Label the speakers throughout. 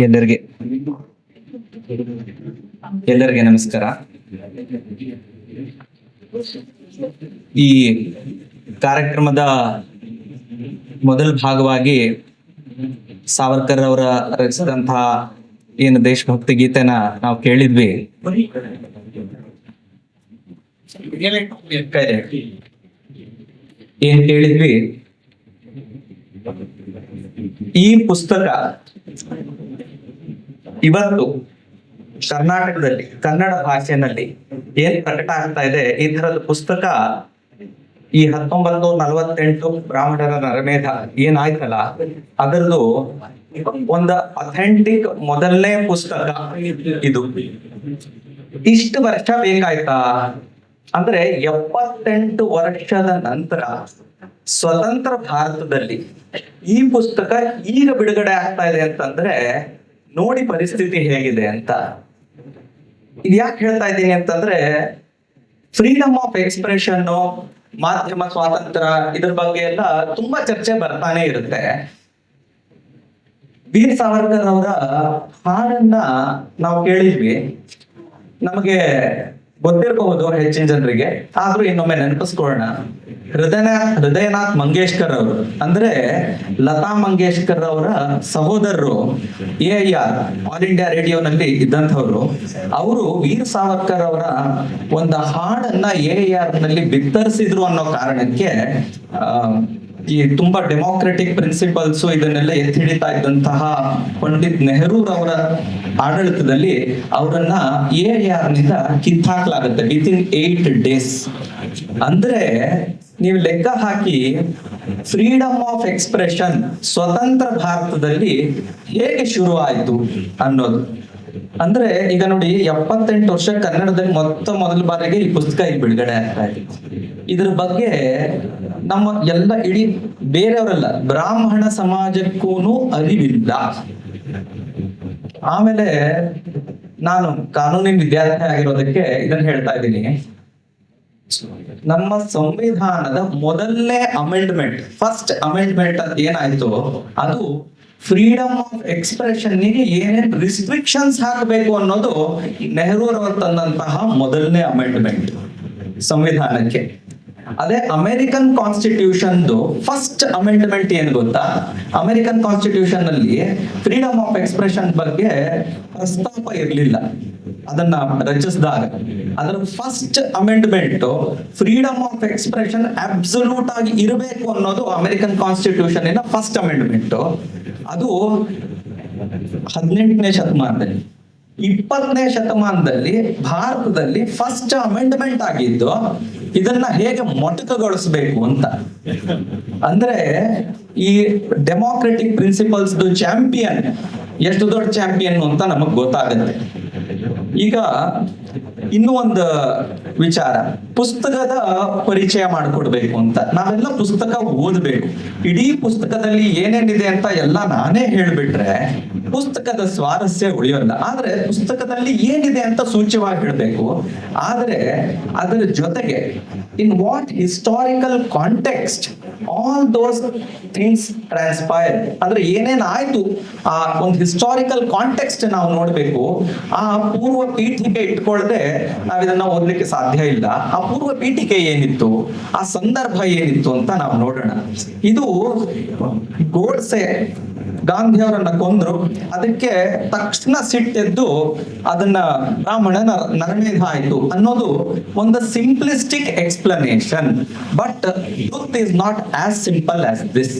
Speaker 1: ಎಲ್ಲರಿಗೆ ಎಲ್ಲರಿಗೆ ನಮಸ್ಕಾರ. ಈ ಕಾರ್ಯಕ್ರಮದ ಮೊದಲ ಭಾಗವಾಗಿ ಸಾವರ್ಕರ್ ಅವರ ರಚಿಸಿದಂತಹ ಏನು ದೇಶಭಕ್ತಿ ಗೀತೆನ ನಾವು ಕೇಳಿದ್ವಿ. ಏನ್ ಕೇಳಿದ್ವಿ? ಈ ಪುಸ್ತಕ ಇವತ್ತು ಕರ್ನಾಟಕದಲ್ಲಿ ಕನ್ನಡ ಭಾಷೆಯಲ್ಲಿ ಏನ್ ಪ್ರಕಟ ಆಗ್ತಾ ಇದೆ, ಈ ತರದ ಪುಸ್ತಕ ಈ 1948 ಬ್ರಾಹ್ಮಣರ ನರಮೇಧ ಏನಾಯ್ತಲ್ಲ, ಅದರದ್ದು ಒಂದು ಅಥೆಂಟಿಕ್ ಮೊದಲನೇ ಪುಸ್ತಕ ಇದು. ಇಷ್ಟು ವರ್ಷ ಬೇಕಾಯ್ತಾ ಅಂದ್ರೆ 78 ವರ್ಷದ ನಂತರ ಸ್ವತಂತ್ರ ಭಾರತದಲ್ಲಿ ಈ ಪುಸ್ತಕ ಈಗ ಬಿಡುಗಡೆ ಆಗ್ತಾ ಇದೆ ಅಂತಂದ್ರೆ ನೋಡಿ ಪರಿಸ್ಥಿತಿ ಹೇಗಿದೆ ಅಂತ. ಇದು ಯಾಕೆ ಹೇಳ್ತಾ ಇದ್ದೀನಿ ಅಂತಂದ್ರೆ, ಫ್ರೀಡಮ್ ಆಫ್ ಎಕ್ಸ್ಪ್ರೆಷನ್, ಮಾಧ್ಯಮ ಸ್ವಾತಂತ್ರ್ಯ, ಇದ್ರ ಬಗ್ಗೆ ಎಲ್ಲ ತುಂಬಾ ಚರ್ಚೆ ಬರ್ತಾನೆ ಇರುತ್ತೆ. ವೀರ್ ಸಾವರ್ಕರ್ ಅವರ ಹಾಡನ್ನ ನಾವು ಕೇಳಿದ್ವಿ, ನಮಗೆ ಗೊತ್ತಿರಬಹುದು ಹೆಚ್ಚಿನ ಜನರಿಗೆ, ಆದ್ರೂ ಇನ್ನೊಮ್ಮೆ ನೆನಪಿಸ್ಕೊಳ್ಳೋಣ. ಹೃದಯನಾಥ್ ಮಂಗೇಶ್ಕರ್ ಅವರು ಅಂದ್ರೆ ಲತಾ ಮಂಗೇಶ್ಕರ್ ಅವರ ಸಹೋದರರು, AIR ಆಲ್ ಇಂಡಿಯಾ ರೇಡಿಯೋನಲ್ಲಿ ಇದ್ದಂಥವ್ರು. ಅವರು ವೀರ್ ಸಾವರ್ಕರ್ ಅವರ ಒಂದು ಹಾಡನ್ನ AIR ನಲ್ಲಿ ಬಿತ್ತರಿಸಿದ್ರು ಅನ್ನೋ ಕಾರಣಕ್ಕೆ ಈ ತುಂಬಾ ಡೆಮೋಕ್ರೆಟಿಕ್ ಪ್ರಿನ್ಸಿಪಲ್ಸ್ ಇದನ್ನೆಲ್ಲ ಎತ್ತಿ ಹಿಡಿತಾ ಇದ್ದಂತಹ ಪಂಡಿತ್ ನೆಹರು ಅವರ ಆಡಳಿತದಲ್ಲಿ ಅವರನ್ನ AIR ನಿಂದ ಕಿತ್ತಾಕ್ಲಾಗುತ್ತೆ ವಿತಿನ್ 8 days. ಅಂದ್ರೆ ನೀವು ಲೆಕ್ಕ ಹಾಕಿ, ಫ್ರೀಡಮ್ ಆಫ್ ಎಕ್ಸ್ಪ್ರೆಷನ್ ಸ್ವತಂತ್ರ ಭಾರತದಲ್ಲಿ ಹೇಗೆ ಶುರು ಆಯ್ತು ಅನ್ನೋದು. ಅಂದ್ರೆ ಈಗ ನೋಡಿ, 78 ವರ್ಷ ಕನ್ನಡದಲ್ಲಿ ಮೊದಲ ಬಾರಿಗೆ ಈ ಪುಸ್ತಕ ಈಗ ಬಿಡುಗಡೆ ಆಗ್ತಾ ಇದೆ. ಇದ್ರ ಬಗ್ಗೆ ನಮ್ಮ ಎಲ್ಲ ಇಡೀ ಬೇರೆಯವರೆಲ್ಲ ಬ್ರಾಹ್ಮಣ ಸಮಾಜಕ್ಕೂ ಅರಿವಿಲ್ಲ. ಆಮೇಲೆ ನಾನು ಕಾನೂನಿನ ವಿದ್ಯಾರ್ಥಿ ಆಗಿರೋದಕ್ಕೆ ಇದನ್ನ ಹೇಳ್ತಾ ಇದ್ದೀನಿ. ನಮ್ಮ ಸಂವಿಧಾನದ ಮೊದಲನೇ ಅಮೆಂಡ್ಮೆಂಟ್, ಫಸ್ಟ್ ಅಮೆಂಡ್ಮೆಂಟ್ ಅಂತ ಏನಾಯ್ತು, ಅದು ಫ್ರೀಡಮ್ ಆಫ್ ಎಕ್ಸ್ಪ್ರೆಷನ್ ಗೆ ಏನೇನ್ ರಿಸ್ಟ್ರಿಕ್ಷನ್ಸ್ ಹಾಕಬೇಕು ಅನ್ನೋದು ನೆಹರು ಅವರು ತಂದಂತಹ ಮೊದಲನೇ ಅಮೆಂಡ್ಮೆಂಟ್ ಸಂವಿಧಾನಕ್ಕೆ. ಅದೇ ಅಮೆರಿಕನ್ ಕಾನ್ಸ್ಟಿಟ್ಯೂಷನ್ ಫಸ್ಟ್ ಅಮೆಂಡ್ಮೆಂಟ್ ಏನ್ ಗೊತ್ತಾ? ಅಮೆರಿಕನ್ ಕಾನ್ಸ್ಟಿಟ್ಯೂಷನ್ ಅಲ್ಲಿ ಫ್ರೀಡಮ್ ಆಫ್ ಎಕ್ಸ್ಪ್ರೆಷನ್ ಬಗ್ಗೆ ಪ್ರಸ್ತಾಪ ಇರಲಿಲ್ಲ. ಅದನ್ನ ರಚಿಸಿದಾಗ ಅದರ first amendment freedom of expression absolute ಆಗಿ ಇರಬೇಕು ಅನ್ನೋದು ಅಮೆರಿಕನ್ ಕಾನ್ಸ್ಟಿಟ್ಯೂಷನ್ ಇನ ಫಸ್ಟ್ ಅಮೆಂಡ್ಮೆಂಟ್. ಅದು 18ನೇ ಶತಮಾನದಲ್ಲಿ. 20ನೇ ಶತಮಾನದಲ್ಲಿ ಭಾರತದಲ್ಲಿ ಫಸ್ಟ್ ಅಮೆಂಡ್ಮೆಂಟ್ ಆಗಿದ್ದು ಇದನ್ನ ಹೇಗೆ ಮೊಟಕುಗೊಳಿಸಬೇಕು ಅಂತ. ಅಂದ್ರೆ ಈ ಡೆಮೋಕ್ರೆಟಿಕ್ ಪ್ರಿನ್ಸಿಪಲ್ಸ್ ಚಾಂಪಿಯನ್ ಎಷ್ಟು ದೊಡ್ಡ ಚಾಂಪಿಯನ್ ಅಂತ ನಮಗ್ ಗೊತ್ತಾಗುತ್ತೆ. ಈಗ ಇನ್ನೂ ಒಂದು ವಿಚಾರ, ಪುಸ್ತಕದ ಪರಿಚಯ ಮಾಡಿಕೊಡ್ಬೇಕು ಅಂತ. ನಾವೆಲ್ಲ ಪುಸ್ತಕ ಓದ್ಬೇಕು. ಇಡೀ ಪುಸ್ತಕದಲ್ಲಿ ಏನೇನಿದೆ ಅಂತ ಎಲ್ಲ ನಾನೇ ಹೇಳ್ಬಿಟ್ರೆ ಪುಸ್ತಕದ ಸ್ವಾರಸ್ಯ ಉಳಿಯೋಲ್ಲ. ಆದ್ರೆ ಪುಸ್ತಕದಲ್ಲಿ ಏನಿದೆ ಅಂತ ಸೂಚ್ಯವಾಗಿ ಹೇಳ್ಬೇಕು. ಆದ್ರೆ ಅದರ ಜೊತೆಗೆ in what historical context all those things transpire, ಅಂದ್ರೆ ಏನೇನ್ ಆಯ್ತು ಆ ಒಂದು ಹಿಸ್ಟಾರಿಕಲ್ ಕಾಂಟೆಕ್ಸ್ಟ್ ನಾವು ನೋಡ್ಬೇಕು. ಆ ಪೂರ್ವ ಪೀಠಿಕೆ ಇಟ್ಕೊಳ್ಳದೆ ನಾವ್ ಇದನ್ನ ಓದ್ಲಿಕ್ಕೆ ಸಾಧ್ಯ ಇಲ್ಲ. ಆ ಪೂರ್ವ ಪೀಠಿಕೆ ಏನಿತ್ತು, ಆ ಸಂದರ್ಭ ಏನಿತ್ತು ಅಂತ ನಾವು ನೋಡೋಣ. ಇದು ಗೋಡ್ಸೆ ಗಾಂಧಿಯವರನ್ನ ಕೊಂದ್ರು, ಅದಕ್ಕೆ ತಕ್ಷಣ ಸಿಟ್ಟೆದ್ದು ಅದನ್ನ ಬ್ರಾಹ್ಮಣನ ನರಮೇಧ ಆಯ್ತು ಅನ್ನೋದು ಒಂದು simplistic explanation. But truth is not as simple as this.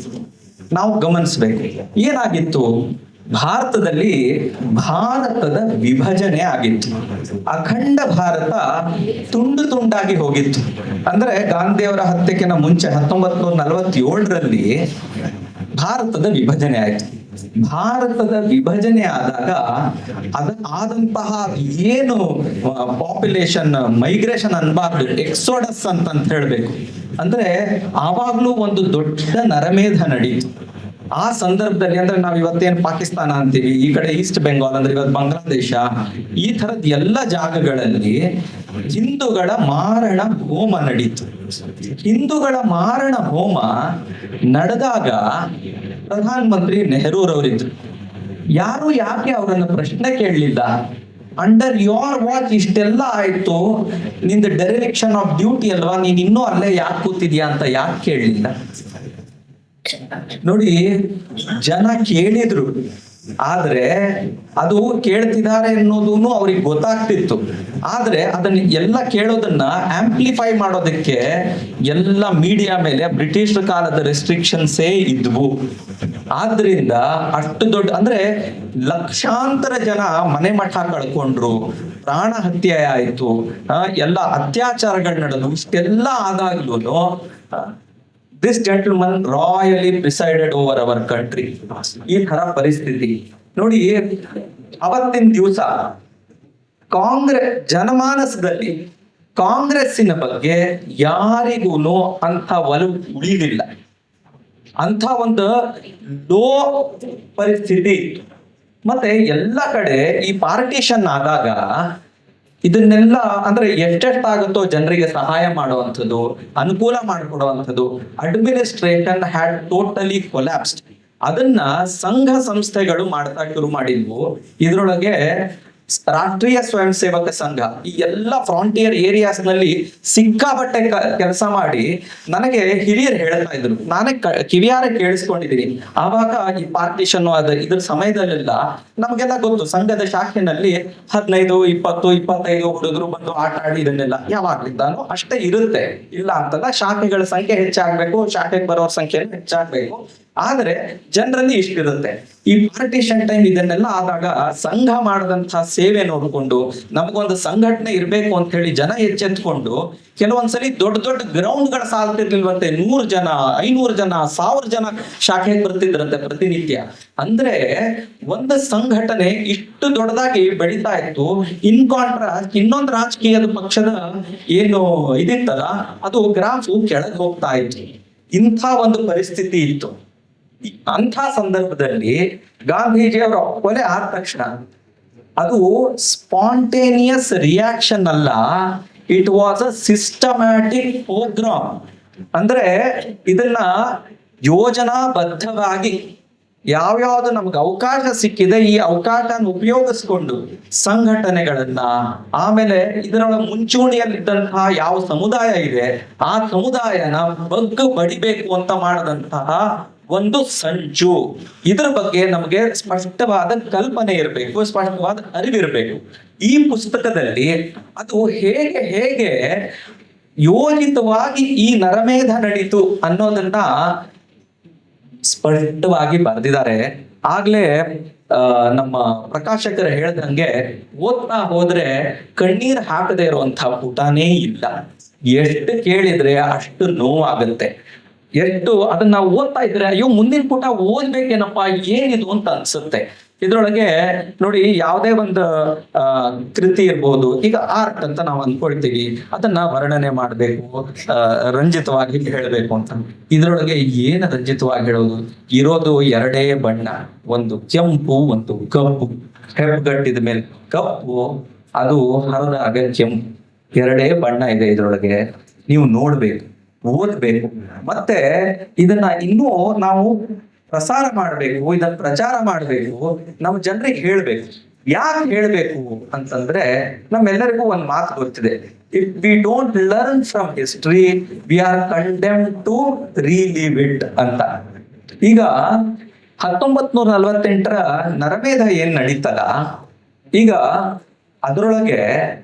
Speaker 1: ನಾವು ಗಮನಿಸ್ಬೇಕು ಏನಾಗಿತ್ತು. ಭಾರತದಲ್ಲಿ ಭಾರತದ ವಿಭಜನೆ ಆಗಿತ್ತು. ಅಖಂಡ ಭಾರತ ತುಂಡು ತುಂಡಾಗಿ ಹೋಗಿತ್ತು. ಅಂದ್ರೆ ಗಾಂಧಿಯವರ ಹತ್ಯೆಗಿಂತ ಮುಂಚೆ 1947ರಲ್ಲಿ ಭಾರತದ ವಿಭಜನೆ ಆಯ್ತು. ಭಾರತದ ವಿಭಜನೆ ಆದಾಗ ಆದಂತಹ ಏನು ಪಾಪ್ಯುಲೇಷನ್ ಮೈಗ್ರೇಷನ್ ಅನ್ಬಾರ್ದು, ಎಕ್ಸೋಡಸ್ ಅಂತ ಹೇಳ್ಬೇಕು. ಅಂದ್ರೆ ಆವಾಗ್ಲೂ ಒಂದು ದೊಡ್ಡ ನರಮೇಧ ನಡೀತು. ಆ ಸಂದರ್ಭದಲ್ಲಿ ಅಂದ್ರೆ ನಾವ್ ಇವತ್ತೇನು ಪಾಕಿಸ್ತಾನ ಅಂತೀವಿ, ಈ ಕಡೆ ಈಸ್ಟ್ ಬೆಂಗಾಲ್ ಅಂದ್ರೆ ಇವತ್ತು ಬಾಂಗ್ಲಾದೇಶ, ಈ ತರದ ಎಲ್ಲ ಜಾಗಗಳಲ್ಲಿ ಹಿಂದೂಗಳ ಮಾರಣ ಹೋಮ ನಡೀತು. ಹಿಂದೂಗಳ ಮಾರಣ ಹೋಮ ನಡೆದಾಗ ಪ್ರಧಾನ ಮಂತ್ರಿ ನೆಹರೂರವರಿದ್ರು. ಯಾರು ಯಾಕೆ ಅವರನ್ನ ಪ್ರಶ್ನೆ ಕೇಳಲಿಲ್ಲ? ಅಂಡರ್ ಯೋರ್ ವಾಚ್ ಇಷ್ಟೆಲ್ಲ ಆಯ್ತು, ನಿಂದ ಡೆರಿಲೆಕ್ಷನ್ ಆಫ್ ಡ್ಯೂಟಿ ಅಲ್ವಾ, ನೀನ್ ಇನ್ನೂ ಅಲ್ಲೇ ಯಾಕೆ ಕೂತಿದ್ಯಾ ಅಂತ ಯಾಕೆ ಕೇಳಲಿಲ್ಲ? ನೋಡಿ, ಜನ ಕೇಳಿದ್ರು, ಆದ್ರೆ ಅದು ಕೇಳ್ತಿದ್ದಾರೆ ಅನ್ನೋದೂನು ಅವ್ರಿಗೆ ಗೊತ್ತಾಗ್ತಿತ್ತು. ಆದ್ರೆ ಅದನ್ನ ಎಲ್ಲ ಕೇಳೋದನ್ನ ಆಂಪ್ಲಿಫೈ ಮಾಡೋದಕ್ಕೆ ಎಲ್ಲ ಮೀಡಿಯಾ ಮೇಲೆ ಬ್ರಿಟಿಷ್ ಕಾಲದ ರೆಸ್ಟ್ರಿಕ್ಷನ್ಸೇ ಇದ್ವು. ಆದ್ರಿಂದ ಅಷ್ಟು ದೊಡ್ಡ ಅಂದ್ರೆ ಲಕ್ಷಾಂತರ ಜನ ಮನೆ ಮಠ ಕಳ್ಕೊಂಡ್ರು, ಪ್ರಾಣ ಹತ್ಯೆ ಆಯ್ತು, ಎಲ್ಲ ಅತ್ಯಾಚಾರಗಳು ನಡೆದು, ಇಷ್ಟೆಲ್ಲ ಆದಾಗ್ಲೂ this gentleman rally presided over our country. ಈ ತರ ಪರಿಸ್ಥಿತಿ ನೋಡಿ. ಅವತ್ತಿನ ದಿವಸ ಜನಮಾನಸದಲ್ಲಿ ಕಾಂಗ್ರೆಸ್ಸಿನ ಬಗ್ಗೆ ಯಾರಿಗೂ ಅಂತ ಒಲವು ಉಳಿಲಿಲ್ಲ. ಅಂತ ಒಂದು ಲೋ ಪರಿಸ್ಥಿತಿ. ಮತ್ತೆ ಎಲ್ಲ ಕಡೆ ಈ ಪಾರ್ಟಿಷನ್ ಆದಾಗ ಇದನ್ನೆಲ್ಲ ಅಂದ್ರೆ ಎಷ್ಟೆಷ್ಟಾಗುತ್ತೋ ಜನರಿಗೆ ಸಹಾಯ ಮಾಡುವಂಥದ್ದು, ಅನುಕೂಲ ಮಾಡಿಕೊಡುವಂಥದ್ದು, ಅಡ್ಮಿನಿಸ್ಟ್ರೇಷನ್ ಹ್ಯಾಡ್ ಟೋಟಲಿ ಕೊಲ್ಯಾಪ್ಸ್ಡ್. ಅದನ್ನ ಸಂಘ ಸಂಸ್ಥೆಗಳು ಮಾಡ್ತಾ ಶುರು ಮಾಡಿದ್ವು. ಇದ್ರೊಳಗೆ ರಾಷ್ಟ್ರೀಯ ಸ್ವಯಂ ಸೇವಕ ಸಂಘ ಈ ಎಲ್ಲ ಫ್ರಾಂಟಿಯರ್ ಏರಿಯಾಸ್ ನಲ್ಲಿ ಸಿಕ್ಕಾಪಟ್ಟೆ ಕೆಲಸ ಮಾಡಿ ನನಗೆ ಹಿರಿಯರು ಹೇಳ್ತಾ ಇದ್ರು, ನಾನೇ ಕಿವಿಯಾರೆ ಕೇಳಿಸ್ಕೊಂಡಿದ್ದೀನಿ. ಆವಾಗ ಈ ಪಾರ್ಟಿಷನ್ ಇದ್ರ ಸಮಯದಲ್ಲೆಲ್ಲ ನಮಗೆಲ್ಲ ಗೊತ್ತು, ಸಂಘದ ಶಾಖೆನಲ್ಲಿ 15, 20, 25 ಹುಡುಗರು ಬಂದು ಆಟ ಆಡಿ ಇದನ್ನೆಲ್ಲ ಯಾವಾಗ್ಲಿದ್ದಾನು ಅಷ್ಟೇ ಇರುತ್ತೆ. ಇಲ್ಲ ಅಂತಲ್ಲ, ಶಾಖೆಗಳ ಸಂಖ್ಯೆ ಹೆಚ್ಚಾಗ್ಬೇಕು, ಶಾಖೆಗೆ ಬರೋರ ಸಂಖ್ಯೆ ಹೆಚ್ಚಾಗ್ಬೇಕು. ಆದ್ರೆ ಜನರಲ್ಲಿ ಇಷ್ಟಿರುತ್ತೆ. ಈ ಪಾರ್ಟಿಷನ್ ಟೈಮ್ ಇದನ್ನೆಲ್ಲ ಆದಾಗ ಸಂಘ ಮಾಡದಂತಹ ಸೇವೆ ನೋಡ್ಕೊಂಡು ನಮಗೊಂದು ಸಂಘಟನೆ ಇರ್ಬೇಕು ಅಂತ ಹೇಳಿ ಜನ ಎಚ್ಚೆತ್ಕೊಂಡು ಕೆಲವೊಂದ್ಸಲಿ ದೊಡ್ಡ ದೊಡ್ಡ ಗ್ರೌಂಡ್ ಗಳ ಸಾಲ್ತಿರ್ಲಿಲ್ವಂತೆ. 100 ಜನ, 500 ಜನ, 1000 ಜನ ಶಾಖೆಗೆ ಬರ್ತಿದ್ರಂತೆ ಪ್ರತಿನಿತ್ಯ. ಅಂದ್ರೆ ಒಂದು ಸಂಘಟನೆ ಇಷ್ಟು ದೊಡ್ಡದಾಗಿ ಬೆಳೀತಾ ಇತ್ತು. ಇನ್ ಕಾಂಟ್ರಾಸ್ಟ್ ಇನ್ನೊಂದು ರಾಜಕೀಯದ ಪಕ್ಷದ ಏನು ಇದಿತ್ತಲ್ಲ, ಅದು ಗ್ರಾಫು ಕೆಳಗೆ ಹೋಗ್ತಾ ಇತ್ತು. ಇಂಥ ಒಂದು ಪರಿಸ್ಥಿತಿ ಇತ್ತು. ಅಂಥ ಸಂದರ್ಭದಲ್ಲಿ ಗಾಂಧೀಜಿಯವರ ಕೊಲೆ ಆದ ತಕ್ಷಣ ಅದು ಸ್ಪಾಂಟೇನಿಯಸ್ ರಿಯಾಕ್ಷನ್ ಅಲ್ಲ, it was a systematic programme. ಅಂದ್ರೆ ಇದನ್ನ ಯೋಜನಾಬದ್ಧವಾಗಿ ಯಾವ್ಯಾವ್ದು ನಮ್ಗೆ ಅವಕಾಶ ಸಿಕ್ಕಿದೆ ಈ ಅವಕಾಶನ ಉಪಯೋಗಿಸ್ಕೊಂಡು ಸಂಘಟನೆಗಳನ್ನ, ಆಮೇಲೆ ಇದರೊಳಗೆ ಮುಂಚೂಣಿಯಲ್ಲಿದ್ದಂತಹ ಯಾವ ಸಮುದಾಯ ಇದೆ ಆ ಸಮುದಾಯನ ಬಗ್ಗು ಬಡಿಬೇಕು ಅಂತ ಮಾಡದಂತಹ ಒಂದು ಸಂಚು. ಇದ್ರ ಬಗ್ಗೆ ನಮಗೆ ಸ್ಪಷ್ಟವಾದ ಕಲ್ಪನೆ ಇರಬೇಕು, ಸ್ಪಷ್ಟವಾದ ಅರಿವಿರಬೇಕು. ಈ ಪುಸ್ತಕದಲ್ಲಿ ಅದು ಹೇಗೆ ಹೇಗೆ ಯೋಜಿತವಾಗಿ ಈ ನರಮೇಧ ನಡೀತು ಅನ್ನೋದನ್ನ ಸ್ಪಷ್ಟವಾಗಿ ಬರೆದಿದ್ದಾರೆ. ಆಗ್ಲೇ ನಮ್ಮ ಪ್ರಕಾಶಕರು ಹೇಳ್ದಂಗೆ ಓದ್ತಾ ಹೋದ್ರೆ ಕಣ್ಣೀರ್ ಹಾಕದೇ ಇರುವಂತಹ ಪುಟನೇ ಇಲ್ಲ. ಎಷ್ಟು ಕೇಳಿದ್ರೆ ಅಷ್ಟು ನೋವಾಗುತ್ತೆ. ಎಷ್ಟು ಅದನ್ನ ನಾವು ಓದ್ತಾ ಇದ್ರೆ ಅಯ್ಯೋ ಮುಂದಿನ ಪುಟ ಓದ್ಬೇಕೇನಪ್ಪ, ಏನಿದು ಅಂತ ಅನ್ಸುತ್ತೆ. ಇದ್ರೊಳಗೆ ನೋಡಿ, ಯಾವುದೇ ಒಂದು ಕೃತಿ ಇರ್ಬೋದು, ಈಗ ಆರ್ಟ್ ಅಂತ ನಾವು ಅನ್ಕೊಳ್ತೀವಿ, ಅದನ್ನ ವರ್ಣನೆ ಮಾಡ್ಬೇಕು, ರಂಜಿತವಾಗಿ ಹೇಳ್ಬೇಕು ಅಂತ. ಇದ್ರೊಳಗೆ ಏನು ರಂಜಿತವಾಗಿ ಹೇಳೋದು? ಇರೋದು 2 ಬಣ್ಣ, ಒಂದು ಕೆಂಪು, ಒಂದು ಕಪ್ಪು. ಹೆಪ್ಪುಗಟ್ಟಿದ ಮೇಲೆ ಕಪ್ಪು, ಅದು ಹರಿದಾಗ ಕೆಂಪು. 2 ಬಣ್ಣ ಇದೆ ಇದ್ರೊಳಗೆ. ನೀವು ನೋಡ್ಬೇಕು, ಓದ್ಬೇಕು. ಮತ್ತೆ ಇದನ್ನ ಇನ್ನೂ ನಾವು ಪ್ರಸಾರ ಮಾಡ್ಬೇಕು, ಇದನ್ನ ಪ್ರಚಾರ ಮಾಡ್ಬೇಕು, ನಮ್ಮ ಜನರಿಗೆ ಹೇಳ್ಬೇಕು. ಯಾಕೆ ಹೇಳ್ಬೇಕು ಅಂತಂದ್ರೆ ನಮ್ಮೆಲ್ಲರಿಗೂ ಒಂದ್ ಮಾತು ಗೊತ್ತಿದೆ, if we don't learn from history we are condemned to relive it ಅಂತ. ಈಗ 1948ರ ನರಮೇಧ ಏನ್ ನಡೀತಲ್ಲ, ಈಗ ಅದರೊಳಗೆ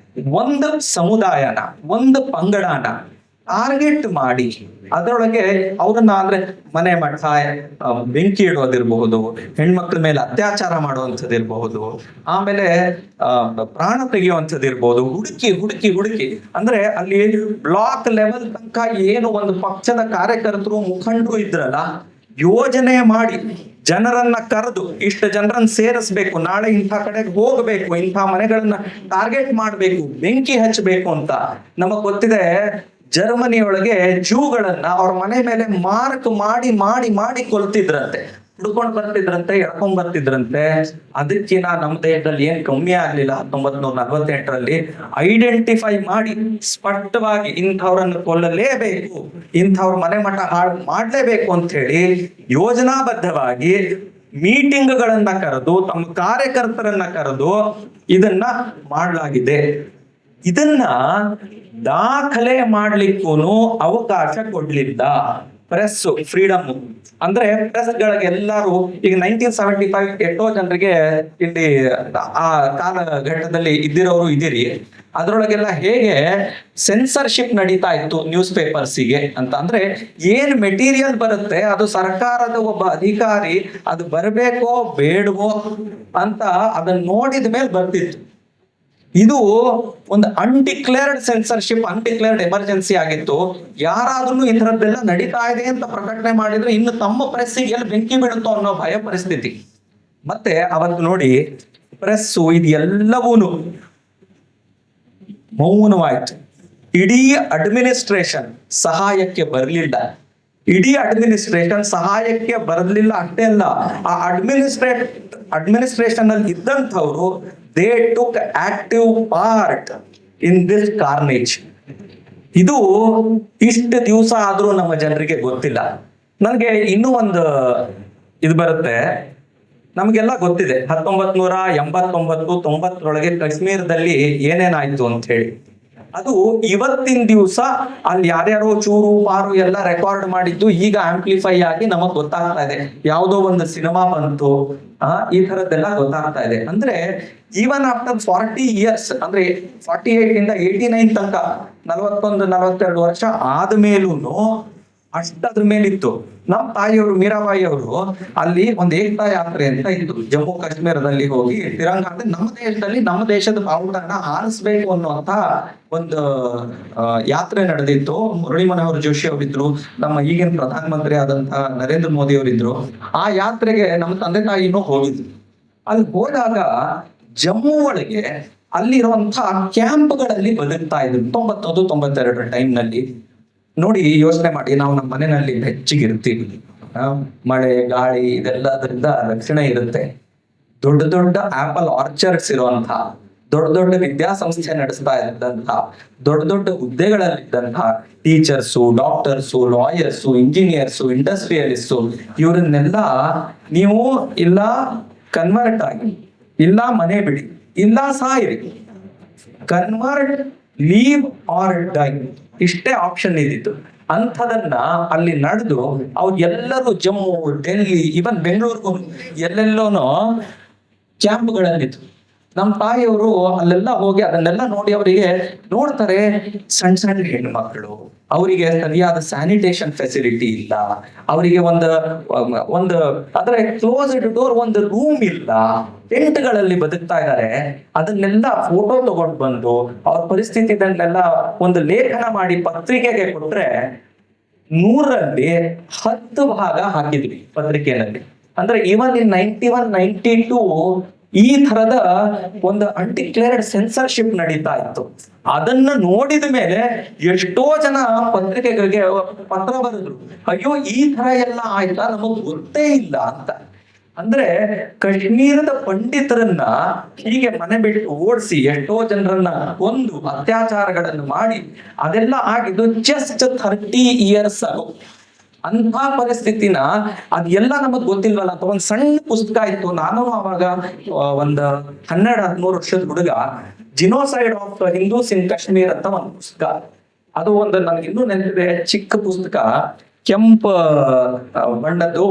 Speaker 1: ಒಂದು ಸಮುದಾಯನ, ಒಂದು ಪಂಗಡನ ಟಾರ್ಗೆಟ್ ಮಾಡಿ ಅದರೊಳಗೆ ಅವ್ರನ್ನ ಅಂದ್ರೆ ಮನೆ ಮಠ ಬೆಂಕಿ ಇಡೋದಿರಬಹುದು, ಹೆಣ್ಮಕ್ಳ ಮೇಲೆ ಅತ್ಯಾಚಾರ ಮಾಡುವಂಥದ್ದಿರಬಹುದು, ಆಮೇಲೆ ಪ್ರಾಣ ತೆಗೆಯುವಂಥದ್ದಿರ್ಬೋದು, ಹುಡುಕಿ ಹುಡುಕಿ ಹುಡುಕಿ ಅಂದ್ರೆ ಅಲ್ಲಿ ಬ್ಲಾಕ್ ಲೆವೆಲ್ ತನಕ ಏನು ಒಂದು ಪಕ್ಷದ ಕಾರ್ಯಕರ್ತರು ಮುಖಂಡರು ಇದ್ರಲ್ಲ, ಯೋಜನೆ ಮಾಡಿ ಜನರನ್ನ ಕರೆದು ಇಷ್ಟು ಜನರನ್ನ ಸೇರಿಸ್ಬೇಕು, ನಾಳೆ ಇಂಥ ಕಡೆಗೆ ಹೋಗ್ಬೇಕು, ಇಂಥ ಮನೆಗಳನ್ನ ಟಾರ್ಗೆಟ್ ಮಾಡ್ಬೇಕು, ಬೆಂಕಿ ಹಚ್ಚಬೇಕು ಅಂತ. ನಮಗ್ ಗೊತ್ತಿದೆ, ಜರ್ಮನಿಯೊಳಗೆ ಜೂಗಳನ್ನ ಅವ್ರ ಮನೆ ಮೇಲೆ ಮಾರ್ಕ್ ಮಾಡಿ ಮಾಡಿ ಮಾಡಿ ಕೊಲ್ತಿದ್ರಂತೆ. ಹುಡ್ಕೊಂಡ್ ಬರ್ತಿದ್ರಂತೆ, ಎಳ್ಕೊಂಡ್ ಬರ್ತಿದ್ರಂತೆ. ಅದಕ್ಕಿಂತ ನಮ್ಮ ದೇಶದಲ್ಲಿ ಏನ್ ಕಮ್ಮಿ ಆಗ್ಲಿಲ್ಲ. 1948ರಲ್ಲಿ ಐಡೆಂಟಿಫೈ ಮಾಡಿ ಸ್ಪಷ್ಟವಾಗಿ ಇಂಥವ್ರನ್ನು ಕೊಲ್ಲಲೇಬೇಕು, ಇಂಥವ್ರ ಮನೆ ಮಠ ಹಾಳು ಮಾಡ್ಲೇಬೇಕು ಅಂತ ಹೇಳಿ ಯೋಜನಾಬದ್ಧವಾಗಿ ಮೀಟಿಂಗ್ಗಳನ್ನ ಕರೆದು ತಮ್ಮ ಕಾರ್ಯಕರ್ತರನ್ನ ಕರೆದು ಇದನ್ನ ಮಾಡಲಾಗಿದೆ. ಇದನ್ನ ದಾಖಲೆ ಮಾಡ್ಲಿಕ್ಕೂ ಅವಕಾಶ ಕೊಡ್ಲಿಲ್ಲ. ಪ್ರೆಸ್ ಫ್ರೀಡಮ್ ಅಂದ್ರೆ ಪ್ರೆಸ್ ಗಳಿಗೆ ಎಲ್ಲರೂ ಈಗ 1975 ಎಷ್ಟೋ ಜನರಿಗೆ ಇಲ್ಲಿ ಆ ಕಾಲಘಟ್ಟದಲ್ಲಿ ಇದ್ದಿರೋರು ಇದ್ದೀರಿ. ಅದ್ರೊಳಗೆಲ್ಲ ಹೇಗೆ ಸೆನ್ಸರ್ಶಿಪ್ ನಡೀತಾ ಇತ್ತು ನ್ಯೂಸ್ ಪೇಪರ್ಸಿಗೆ ಅಂತ ಅಂದ್ರೆ ಏನ್ ಮೆಟೀರಿಯಲ್ ಬರುತ್ತೆ ಅದು ಸರ್ಕಾರದ ಒಬ್ಬ ಅಧಿಕಾರಿ ಅದು ಬರಬೇಕೋ ಬೇಡವೋ ಅಂತ ಅದನ್ನ ನೋಡಿದ ಮೇಲೆ ಬರ್ತಿತ್ತು. ಇದು ಒಂದು ಅನ್ಡಿಕ್ಲೇರ್ಡ್ ಸೆನ್ಸರ್ಶಿಪ್, ಅನ್ಡಿಕ್ಲೇರ್ಡ್ ಎಮರ್ಜೆನ್ಸಿ ಆಗಿತ್ತು. ಯಾರಾದ್ರೂ ಇಂಥದ್ದೆಲ್ಲ ನಡೀತಾ ಇದೆ ಅಂತ ಪ್ರಕಟಣೆ ಮಾಡಿದ್ರೆ ಇನ್ನು ತಮ್ಮ ಪ್ರೆಸ್ಸಿಗೆ ಎಲ್ಲಿ ಬೆಂಕಿ ಬೀಳುತ್ತೋ ಅನ್ನೋ ಭಯ ಪರಿಸ್ಥಿತಿ. ಮತ್ತೆ ಅವತ್ತು ನೋಡಿ ಪ್ರೆಸ್ಸು ಇದು ಎಲ್ಲವೂ ಮೌನವಾಯ್ತು. ಇಡೀ ಅಡ್ಮಿನಿಸ್ಟ್ರೇಷನ್ ಸಹಾಯಕ್ಕೆ ಬರಲಿಲ್ಲ. ಇಡೀ ಅಡ್ಮಿನಿಸ್ಟ್ರೇಷನ್ ಸಹಾಯಕ್ಕೆ ಬರಲಿಲ್ಲ ಅಷ್ಟೇ ಅಲ್ಲ, ಆ ಅಡ್ಮಿನಿಸ್ಟ್ರೇಷನ್ ಅಲ್ಲಿ ಇದ್ದಂಥವ್ರು they took active part in this carnage. ಇದು ಇಷ್ಟು ದಿವಸ ಆದ್ರೂ ನಮ್ಮ ಜನರಿಗೆ ಗೊತ್ತಿಲ್ಲ. ನನಗೆ ಇನ್ನೂ ಒಂದು ಇದು ಬರುತ್ತೆ. ನಮಗೆಲ್ಲ ಗೊತ್ತಿದೆ 1989, 90ರೊಳಗೆ ಕಾಶ್ಮೀರದಲ್ಲಿ ಏನೇನಾಯ್ತು ಅಂತ ಹೇಳಿ. ಅದು ಇವತ್ತಿನ ದಿವಸ ಅಲ್ಲಿ ಯಾರ್ಯಾರೋ ಚೂರು ಪಾರು ಎಲ್ಲ ರೆಕಾರ್ಡ್ ಮಾಡಿದ್ದು ಈಗ ಆಂಪ್ಲಿಫೈ ಆಗಿ ನಮಗ್ ಗೊತ್ತಾಗ್ತಾ ಇದೆ. ಯಾವುದೋ ಒಂದು ಸಿನಿಮಾ ಬಂತು, ಈ ತರದ್ದೆಲ್ಲ ಗೊತ್ತಾಗ್ತಾ ಇದೆ. ಅಂದ್ರೆ ಈವನ್ ಆಫ್ಟರ್ 40 years ಅಂದ್ರೆ 48 ಇಂದ 89 ತನಕ 41-42 ವರ್ಷ ಆದ್ಮೇಲೂ ಅಷ್ಟದ್ರ ಮೇಲಿತ್ತು. ನಮ್ಮ ತಾಯಿಯವರು ಮೀರಾಬಾಯಿ ಅವರು ಅಲ್ಲಿ ಒಂದು ಏಕತಾ ಯಾತ್ರೆ ಅಂತ ಇತ್ತು, ಜಮ್ಮು ಕಾಶ್ಮೀರದಲ್ಲಿ ಹೋಗಿ ತಿರಂಗ ಅಂದ್ರೆ ನಮ್ಮ ದೇಶದಲ್ಲಿ ನಮ್ಮ ದೇಶದ ಬಾವುಟನ ಹಾರಿಸ್ಬೇಕು ಅನ್ನುವಂತ ಒಂದು ಯಾತ್ರೆ ನಡೆದಿತ್ತು. ಮುರಳಿ ಮನೋಹರ್ ಜೋಶಿ ಅವರಿದ್ರು, ನಮ್ಮ ಈಗಿನ ಪ್ರಧಾನಮಂತ್ರಿ ಆದಂತಹ ನರೇಂದ್ರ ಮೋದಿ ಅವರಿದ್ರು. ಆ ಯಾತ್ರೆಗೆ ನಮ್ಮ ತಂದೆ ತಾಯಿನೂ ಹೋಗಿದ್ರು. ಅಲ್ಲಿ ಹೋದಾಗ ಜಮ್ಮು ಒಳಗೆ ಅಲ್ಲಿರುವಂತಹ ಕ್ಯಾಂಪ್ಗಳಲ್ಲಿ ಬದುಕ್ತಾ ಇದ್ರು 91-92 ಟೈಮ್ನಲ್ಲಿ. ನೋಡಿ ಯೋಚನೆ ಮಾಡಿ, ನಾವು ನಮ್ಮ ಮನೆಯಲ್ಲಿ ಬೆಚ್ಚಗಿರ್ತೀವಿ, ಮಳೆ ಗಾಳಿ ಇದೆಲ್ಲದರಿಂದ ರಕ್ಷಣೆ ಇರುತ್ತೆ. ದೊಡ್ಡ ದೊಡ್ಡ ಆಪಲ್ ಆರ್ಚರ್ಡ್ಸ್ ಇರುವಂತಹ, ದೊಡ್ಡ ದೊಡ್ಡ ವಿದ್ಯಾಸಂಸ್ಥೆ ನಡೆಸ್ತಾ ಇದ್ದಂತಹ, ದೊಡ್ಡ ದೊಡ್ಡ ಹುದ್ದೆಗಳಲ್ಲಿದ್ದಂತಹ teachers, doctors, lawyers, engineers, industrialist ಇವರನ್ನೆಲ್ಲ ನೀವು ಇಲ್ಲ ಕನ್ವರ್ಟ್ ಆಗಿ, ಇಲ್ಲ ಮನೆ ಬಿಡಿ, ಇಲ್ಲ ಸಾಯಿರಿ, ಕನ್ವರ್ಟ್, ಲೀವ್ ಆರ್ ಡೈ, ಇಷ್ಟೇ ಆಪ್ಷನ್ ಇದ್ದಿತ್ತು. ಅಂಥದನ್ನ ಅಲ್ಲಿ ನಡೆದು ಅವ್ರು ಎಲ್ಲರೂ ಜಮ್ಮು, ಡೆಲ್ಲಿ, ಇವನ್ ಬೆಂಗಳೂರಿಗೂ ಎಲ್ಲೆಲ್ಲೋನು ಕ್ಯಾಂಪ್ಗಳಲ್ಲಿತ್ತು. ನಮ್ಮ ತಾಯಿಯವರು ಅಲ್ಲೆಲ್ಲ ಹೋಗಿ ಅದನ್ನೆಲ್ಲ ನೋಡಿ ಅವರಿಗೆ ನೋಡ್ತಾರೆ, ಸಣ್ಣ ಸಣ್ಣ ಹೆಣ್ಮಕ್ಳು, ಅವರಿಗೆ ಸರಿಯಾದ ಸ್ಯಾನಿಟೇಷನ್ ಫೆಸಿಲಿಟಿ ಇಲ್ಲ, ಅವರಿಗೆ ಒಂದು ಅಂದ್ರೆ ಕ್ಲೋಸ್ಡ್ ಡೋರ್ ಒಂದು ರೂಮ್ ಇಲ್ಲ, ಟೆಂಟ್ಗಳಲ್ಲಿ ಬದುಕ್ತಾ ಇದ್ದಾರೆ. ಅದನ್ನೆಲ್ಲ ಫೋಟೋ ತಗೊಂಡು ಬಂದು ಅವ್ರ ಪರಿಸ್ಥಿತಿಗಳನ್ನೆಲ್ಲ ಒಂದು ಲೇಖನ ಮಾಡಿ ಪತ್ರಿಕೆಗೆ ಕೊಟ್ರೆ 100ರಲ್ಲಿ 10 ಭಾಗ ಹಾಕಿದ್ವಿ ಪತ್ರಿಕೆಯಲ್ಲಿ. ಅಂದ್ರೆ ಇವನ್ ಇನ್ 91, 92 ಈ ತರದ ಒಂದು ಅನ್ಡಿಕ್ಲೇರ್ಡ್ ಸೆನ್ಸರ್ಶಿಪ್ ನಡೀತಾ ಇತ್ತು. ಅದನ್ನ ನೋಡಿದ ಮೇಲೆ ಎಷ್ಟೋ ಜನ ಪತ್ರಿಕೆಗಳಿಗೆ ಪತ್ರ ಬರೆದ್ರು, ಅಯ್ಯೋ ಈ ತರ ಎಲ್ಲ ಆಯ್ತಾ, ನಮಗ್ ಗೊತ್ತೇ ಇಲ್ಲ ಅಂತ. ಅಂದ್ರೆ ಕಾಶ್ಮೀರದ ಪಂಡಿತರನ್ನ ಹೀಗೆ ಮನೆ ಬಿಟ್ಟು ಓಡಿಸಿ ಎಷ್ಟೋ ಜನರನ್ನ ಕೊಂದು ಅತ್ಯಾಚಾರಗಳನ್ನು ಮಾಡಿ ಅದೆಲ್ಲ ಆಗಿದ್ದು ಜಸ್ಟ್ 30 years ಆಗೋ. ಅಂತ ಪರಿಸ್ಥಿತಿನ ಅದೆಲ್ಲ ನಮಗ್ ಗೊತ್ತಿಲ್ವಲ್ಲ ಅಂತ ಒಂದ್ ಸಣ್ಣ ಪುಸ್ತಕ ಇತ್ತು. ನಾನು ಅವಾಗ ಒಂದು 12-13 ವರ್ಷದ ಹುಡುಗ, ಜಿನೋಸೈಡ್ ಆಫ್ ಹಿಂದೂಸ್ ಇನ್ ಕಾಶ್ಮೀರ್ ಅಂತ ಒಂದು ಪುಸ್ತಕ. ಅದು ಒಂದು ನನಗೆ ಇನ್ನೂ ನೆನಪಿದೆ, ಚಿಕ್ಕ ಪುಸ್ತಕ, ಕೆಂಪ ಬಣ್ಣದ್ದು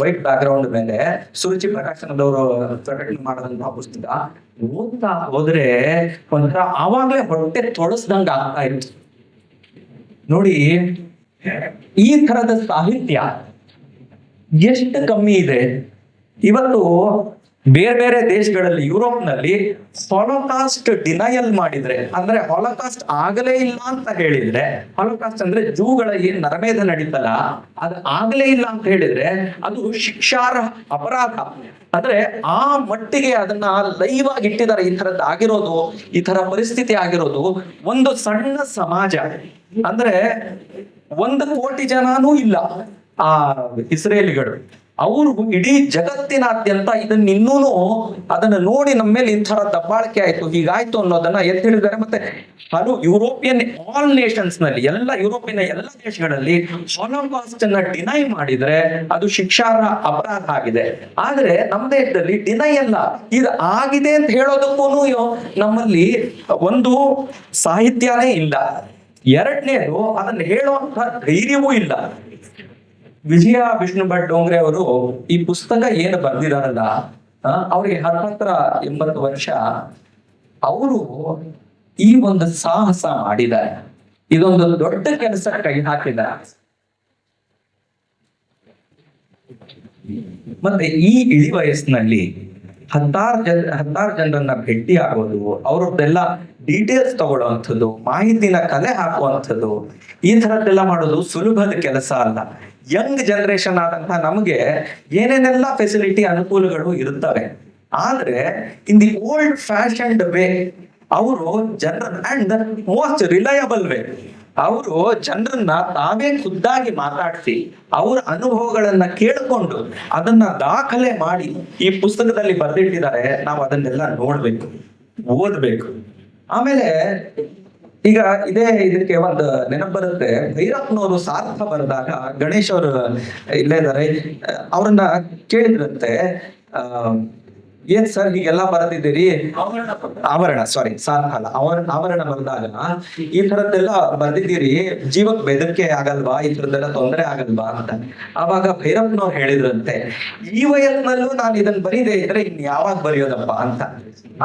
Speaker 1: ವೈಟ್ ಬ್ಯಾಕ್ ಗ್ರೌಂಡ್ ಮೇಲೆ ಸುರುಚಿ ಪ್ರಕಾಶನದವರು ಪ್ರಕಟಣೆ ಮಾಡಿದಂತಹ ಪುಸ್ತಕ. ಓದ್ತಾ ಹೋದ್ರೆ ಒಂಥರ ಆವಾಗ್ಲೇ ಹೊಟ್ಟೆ ತೊಳಸ್ದಂಗ ಆಗ್ತಾ ಇತ್ತು. ನೋಡಿ ಈ ತರದ ಸಾಹಿತ್ಯ ಎಷ್ಟು ಕಮ್ಮಿ ಇದೆ ಇವತ್ತು. ಬೇರೆ ಬೇರೆ ದೇಶಗಳಲ್ಲಿ, ಯುರೋಪ್ನಲ್ಲಿ ಹಾಲೋಕಾಸ್ಟ್ ಡಿನಯಲ್ ಮಾಡಿದ್ರೆ, ಅಂದ್ರೆ ಹಾಲೋಕಾಸ್ಟ್ ಆಗಲೇ ಇಲ್ಲ ಅಂತ ಹೇಳಿದ್ರೆ, ಹಾಲೋಕಾಸ್ಟ್ ಅಂದ್ರೆ ಜೂಗಳ ಏನ್ ನರಮೇಧ ನಡೀತಲ್ಲ ಅದು ಆಗಲೇ ಇಲ್ಲ ಅಂತ ಹೇಳಿದ್ರೆ ಅದು ಶಿಕ್ಷಾರ್ಹ ಅಪರಾಧ. ಅಂದ್ರೆ ಆ ಮಟ್ಟಿಗೆ ಅದನ್ನ ಲೈವ್ ಆಗಿ ಇಟ್ಟಿದ್ದಾರೆ. ಈ ತರದ್ದು ಆಗಿರೋದು, ಈ ತರ ಪರಿಸ್ಥಿತಿ ಆಗಿರೋದು ಒಂದು ಸಣ್ಣ ಸಮಾಜ, ಅಂದ್ರೆ 1 ಕೋಟಿ ಜನನೂ ಇಲ್ಲ ಆ ಇಸ್ರೇಲಿಗಳು. ಅವರು ಇಡೀ ಜಗತ್ತಿನಾದ್ಯಂತ ಇದನ್ನ ಇನ್ನೂನು ಅದನ್ನ ನೋಡಿ ನಮ್ಮ ಮೇಲೆ ಇಂಥರ ದಬ್ಬಾಳಿಕೆ ಆಯ್ತು, ಹೀಗಾಯ್ತು ಅನ್ನೋದನ್ನ ಎತ್ತಿ ಹೇಳಿದ್ದಾರೆ. ಮತ್ತೆ ಹಲವು ಯುರೋಪಿಯನ್ ಆಲ್ ನೇಷನ್ಸ್ ನಲ್ಲಿ, ಎಲ್ಲ ಯುರೋಪಿನ ಎಲ್ಲ ದೇಶಗಳಲ್ಲಿ ಹಾಲೋಕಾಸ್ಟ್ ಅನ್ನ ಡಿನೈ ಮಾಡಿದ್ರೆ ಅದು ಶಿಕ್ಷಾರ್ಹ ಅಪರಾಧ ಆಗಿದೆ. ಆದ್ರೆ ನಮ್ಮ ದೇಶದಲ್ಲಿ ಡಿನೈ ಅಲ್ಲ, ಇದು ಆಗಿದೆ ಅಂತ ಹೇಳೋದಕ್ಕೂ ನಮ್ಮಲ್ಲಿ ಒಂದು ಸಾಹಿತ್ಯನೇ ಇಲ್ಲ. ಎರಡನೇದು ಅದನ್ನ ಹೇಳುವಂತ ಧೈರ್ಯವೂ ಇಲ್ಲ. ವಿಜಯ ವಿಷ್ಣು ಭಟ್ ಡೋಂಗ್ರೆ ಅವರು ಈ ಪುಸ್ತಕ ಏನು ಬರ್ದಿದಾರಲ್ಲ, ಅವ್ರಿಗೆ 80 ವರ್ಷ. ಅವರು ಈ ಒಂದು ಸಾಹಸ ಮಾಡಿದ್ದಾರೆ, ಇದೊಂದು ದೊಡ್ಡ ಕೆಲಸ ಕೈ ಹಾಕಿದ್ದಾರೆ. ಮತ್ತೆ ಈ ಇಳಿ ವಯಸ್ಸಿನಲ್ಲಿ ಹತ್ತಾರು ಜನರನ್ನ ಭೇಟಿ ಆಗೋದು, ಅವ್ರದ್ದೆಲ್ಲ ಡೀಟೇಲ್ಸ್ ತಗೊಳ್ಳುವಂಥದ್ದು, ಮಾಹಿತಿನ ಕಲೆ ಹಾಕುವಂಥದ್ದು, ಈ ತರದ್ದೆಲ್ಲ ಮಾಡೋದು ಸುಲಭದ ಕೆಲಸ ಅಲ್ಲ. ಯಂಗ್ ಜನರೇಷನ್ ಆದಂತಹ ನಮಗೆ ಏನೇನೆಲ್ಲ ಫೆಸಿಲಿಟಿ ಅನುಕೂಲಗಳು ಇರುತ್ತವೆ, ಆದ್ರೆ ಇನ್ ದಿ ಓಲ್ಡ್ ಫ್ಯಾಷನ್ಡ್ ವೇ ಅವರು ಜನರ ಅಂಡ್ ಮೋಸ್ಟ್ ರಿಲಯಬಲ್ ವೇ ಅವರು ಜನರನ್ನ ತಾವೇ ಖುದ್ದಾಗಿ ಮಾತಾಡಿಸಿ ಅವರ ಅನುಭವಗಳನ್ನ ಕೇಳಿಕೊಂಡು ಅದನ್ನ ದಾಖಲೆ ಮಾಡಿ ಈ ಪುಸ್ತಕದಲ್ಲಿ ಬರೆದಿಟ್ಟಿದ್ದಾರೆ. ನಾವು ಅದನ್ನೆಲ್ಲ ನೋಡ್ಬೇಕು, ಓದ್ಬೇಕು. ಆಮೇಲೆ ಈಗ ಇದಕ್ಕೆ ಒಂದು ನೆನಪು ಬರುತ್ತೆ. ಭೈರಪ್ಪನವರು ಸಾರ್ಥ ಬರೆದಾಗ ಗಣೇಶ್ ಅವರು ಇಲ್ಲೇ ಇದ್ದಾರೆ, ಅವ್ರನ್ನ ಕೇಳಿದ್ರಂತೆ, ಏನ್ ಸರ್ ಹೀಗೆಲ್ಲ ಬರೆದಿದ್ದೀರಿ, ಆವರಣ ಸಾರ್ಥ ಅಲ್ಲ ಆವರಣ ಬರೆದಾಗ ಈ ತರದ್ದೆಲ್ಲ ಬರ್ದಿದ್ದೀರಿ, ಜೀವಕ್ಕೆ ಬೆದರಿಕೆ ಆಗಲ್ವಾ, ಈ ತರದ್ದೆಲ್ಲ ತೊಂದರೆ ಆಗಲ್ವಾ ಅಂತ. ಆವಾಗ ಭೈರಪ್ಪನವ್ರು ಹೇಳಿದ್ರಂತೆ, ಈ ವಯಸ್ಸಿನಲ್ಲೂ ನಾನು ಇದನ್ನ ಬರೀದೇ ಇದ್ರೆ ಇನ್ ಯಾವಾಗ ಬರೆಯೋದಪ್ಪ ಅಂತ.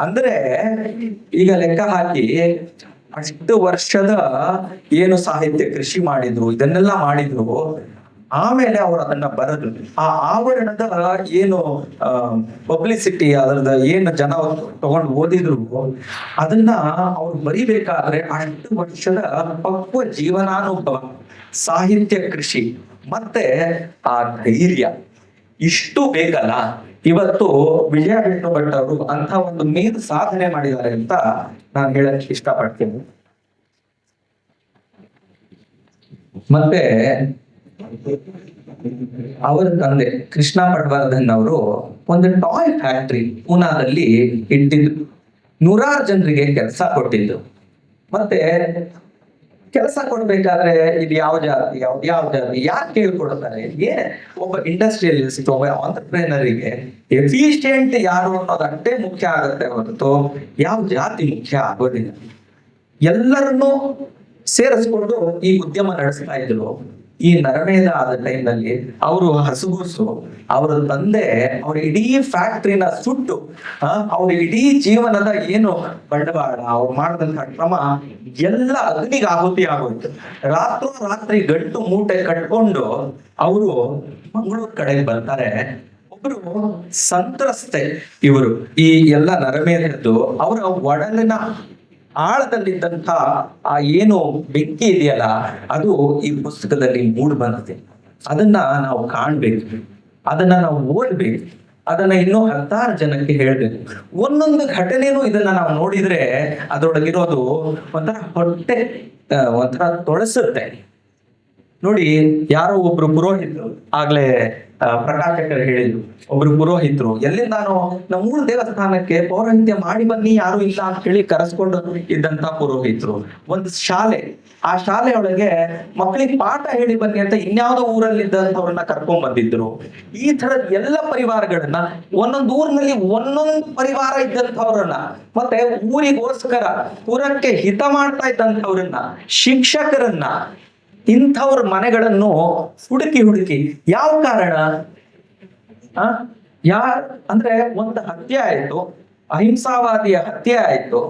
Speaker 1: ಅಂದ್ರೆ ಈಗ ಲೆಕ್ಕ ಹಾಕಿ ಅಷ್ಟು ವರ್ಷದ ಏನು ಸಾಹಿತ್ಯ ಕೃಷಿ ಮಾಡಿದ್ರು, ಇದನ್ನೆಲ್ಲ ಮಾಡಿದ್ರು, ಆಮೇಲೆ ಅವ್ರು ಅದನ್ನ ಬರೆದ್ರು. ಆ ಆವರಣದ ಏನು ಪಬ್ಲಿಸಿಟಿ, ಅದರದ ಏನು ಜನ ತಗೊಂಡು ಓದಿದ್ರು, ಅದನ್ನ ಅವ್ರು ಬರಿಬೇಕಾದ್ರೆ ಅಷ್ಟು ವರ್ಷದ ಪಕ್ವ ಜೀವನಾನುಭವ, ಸಾಹಿತ್ಯ ಕೃಷಿ ಮತ್ತೆ ಆ ಧೈರ್ಯ ಇಷ್ಟು ಬೇಕಲ್ಲ. ಇವತ್ತು ವಿಜಯ ವಿಷ್ಣು ಭಟ್ ಅವರು ಅಂತ ಒಂದು ಮೇಲು ಸಾಧನೆ ಮಾಡಿದ್ದಾರೆ ಅಂತ ನಾನು ಹೇಳಕ್ ಇಷ್ಟಪಡ್ತೀನಿ. ಮತ್ತೆ ಅವರ ತಂದೆ ಕೃಷ್ಣ ಪಟ್ವರ್ಧನ್ ಅವರು ಒಂದು ಟಾಯ್ ಫ್ಯಾಕ್ಟ್ರಿ ಪೂನಾದಲ್ಲಿ ಇಟ್ಟಿದ್ರು, 100 ಜನರಿಗೆ ಕೆಲಸ ಕೊಟ್ಟಿದ್ದು. ಮತ್ತೆ ಕೆಲಸ ಕೊಡ್ಬೇಕಾದ್ರೆ ಇದು ಯಾವ ಜಾತಿ ಯಾರು ಕೇಳ್ಕೊಡ್ತಾರೆ, ಒಬ್ಬ ಇಂಡಸ್ಟ್ರಿಯಲಿಸ್ಟ್, ಒಬ್ಬ ಆಂಟರ್ಪ್ರಿನರಿಗೆ ಎಫಿಷಿಯಂಟ್ ಯಾರು ಅನ್ನೋದು ಅಷ್ಟೇ ಮುಖ್ಯ ಆಗುತ್ತೆ ಹೊರತು ಯಾವ ಜಾತಿ ಮುಖ್ಯ ಆಗೋದಿಲ್ಲ. ಎಲ್ಲರನ್ನೂ ಸೇರಿಸ್ಕೊಂಡು ಈ ಉದ್ಯಮ ನಡೆಸ್ತಾ ಇದ್ರು. ಈ ನರಮೇಧ ಆದ ಟೈಮ್ನಲ್ಲಿ ಅವರು ಹಸುಗೂಸು, ಅವರ ತಂದೆ ಅವ್ರ ಇಡೀ ಫ್ಯಾಕ್ಟ್ರಿನ ಸುಟ್ಟು, ಅವ್ರ ಇಡೀ ಜೀವನದ ಏನು ಬಂಡವಾಳ ಅವ್ರು ಮಾಡಿದಂತಹ ಕ್ರಮ ಎಲ್ಲ ಅಗ್ನಿಗೆ ಆಹುತಿ ಆಗೋಯ್ತು. ರಾತ್ರಿ ಗಂಟು ಮೂಟೆ ಕಟ್ಕೊಂಡು ಅವರು ಮಂಗಳೂರು ಕಡೆಗೆ ಬರ್ತಾರೆ. ಒಬ್ರು ಸಂತ್ರಸ್ತೆ ಇವರು, ಈ ಎಲ್ಲ ನರಮೇಧದ್ದು ಅವರ ಒಡಲಿನ ಆಳದಲ್ಲಿದ್ದಂಥ ಆ ಏನು ಬೆಂಕಿ ಇದೆಯಲ್ಲ, ಅದು ಈ ಪುಸ್ತಕದಲ್ಲಿ ಮೂಡಿ ಬಂದಿದೆ. ಅದನ್ನ ನಾವು ಕಾಣ್ಬೇಕು, ಅದನ್ನ ನಾವು ಓದ್ಬೇಕು, ಅದನ್ನ ಇನ್ನೂ 10 ಜನಕ್ಕೆ ಹೇಳ್ಬೇಕು. ಒಂದೊಂದು ಘಟನೆನೂ ಇದನ್ನ ನಾವು ನೋಡಿದ್ರೆ ಅದರೊಳಗಿರೋದು ಒಂಥರ ಹೊಟ್ಟೆ ಒಂಥರ ತೊಳಸುತ್ತೆ. ನೋಡಿ, ಯಾರೋ ಒಬ್ರು ಪುರೋಹಿತರು, ಆಗ್ಲೇ ಪ್ರಕಾಶಕರು ಹೇಳಿದ್ರು, ಒಬ್ರು ಪುರೋಹಿತರು ಎಲ್ಲಿಂದಾನೋ ನಮ್ಮೂರ ದೇವಸ್ಥಾನಕ್ಕೆ ಪೌರೋಹಿತ್ಯ ಮಾಡಿ ಬನ್ನಿ, ಯಾರು ಇಲ್ಲ ಅಂತ ಹೇಳಿ ಕರೆಸ್ಕೊಂಡು ಇದ್ದಂತ ಪುರೋಹಿತರು. ಒಂದು ಶಾಲೆ, ಆ ಶಾಲೆಯೊಳಗೆ ಮಕ್ಕಳಿಗೆ ಪಾಠ ಹೇಳಿ ಬನ್ನಿ ಅಂತ ಇನ್ಯಾವುದೋ ಊರಲ್ಲಿದ್ದಂಥವ್ರನ್ನ ಕರ್ಕೊಂಡ್ ಬಂದಿದ್ರು. ಈ ತರದ ಎಲ್ಲ ಪರಿವಾರಗಳನ್ನ, ಒಂದೊಂದು ಊರಿನಲ್ಲಿ ಒಂದೊಂದು ಪರಿವಾರ ಇದ್ದಂಥವ್ರನ್ನ, ಮತ್ತೆ ಊರಿಗೋಸ್ಕರ ಪುರಕ್ಕೆ ಹಿತ ಮಾಡ್ತಾ ಇದ್ದಂಥವ್ರನ್ನ, ಶಿಕ್ಷಕರನ್ನ, ಇಂಥವ್ರ ಮನೆಗಳನ್ನು ಹುಡುಕಿ ಯಾವ ಕಾರಣ ಅಂದ್ರೆ ಒಂದು ಹತ್ಯೆ ಆಯ್ತು, ಅಹಿಂಸಾವಾದಿಯ ಹತ್ಯೆ ಆಯ್ತು.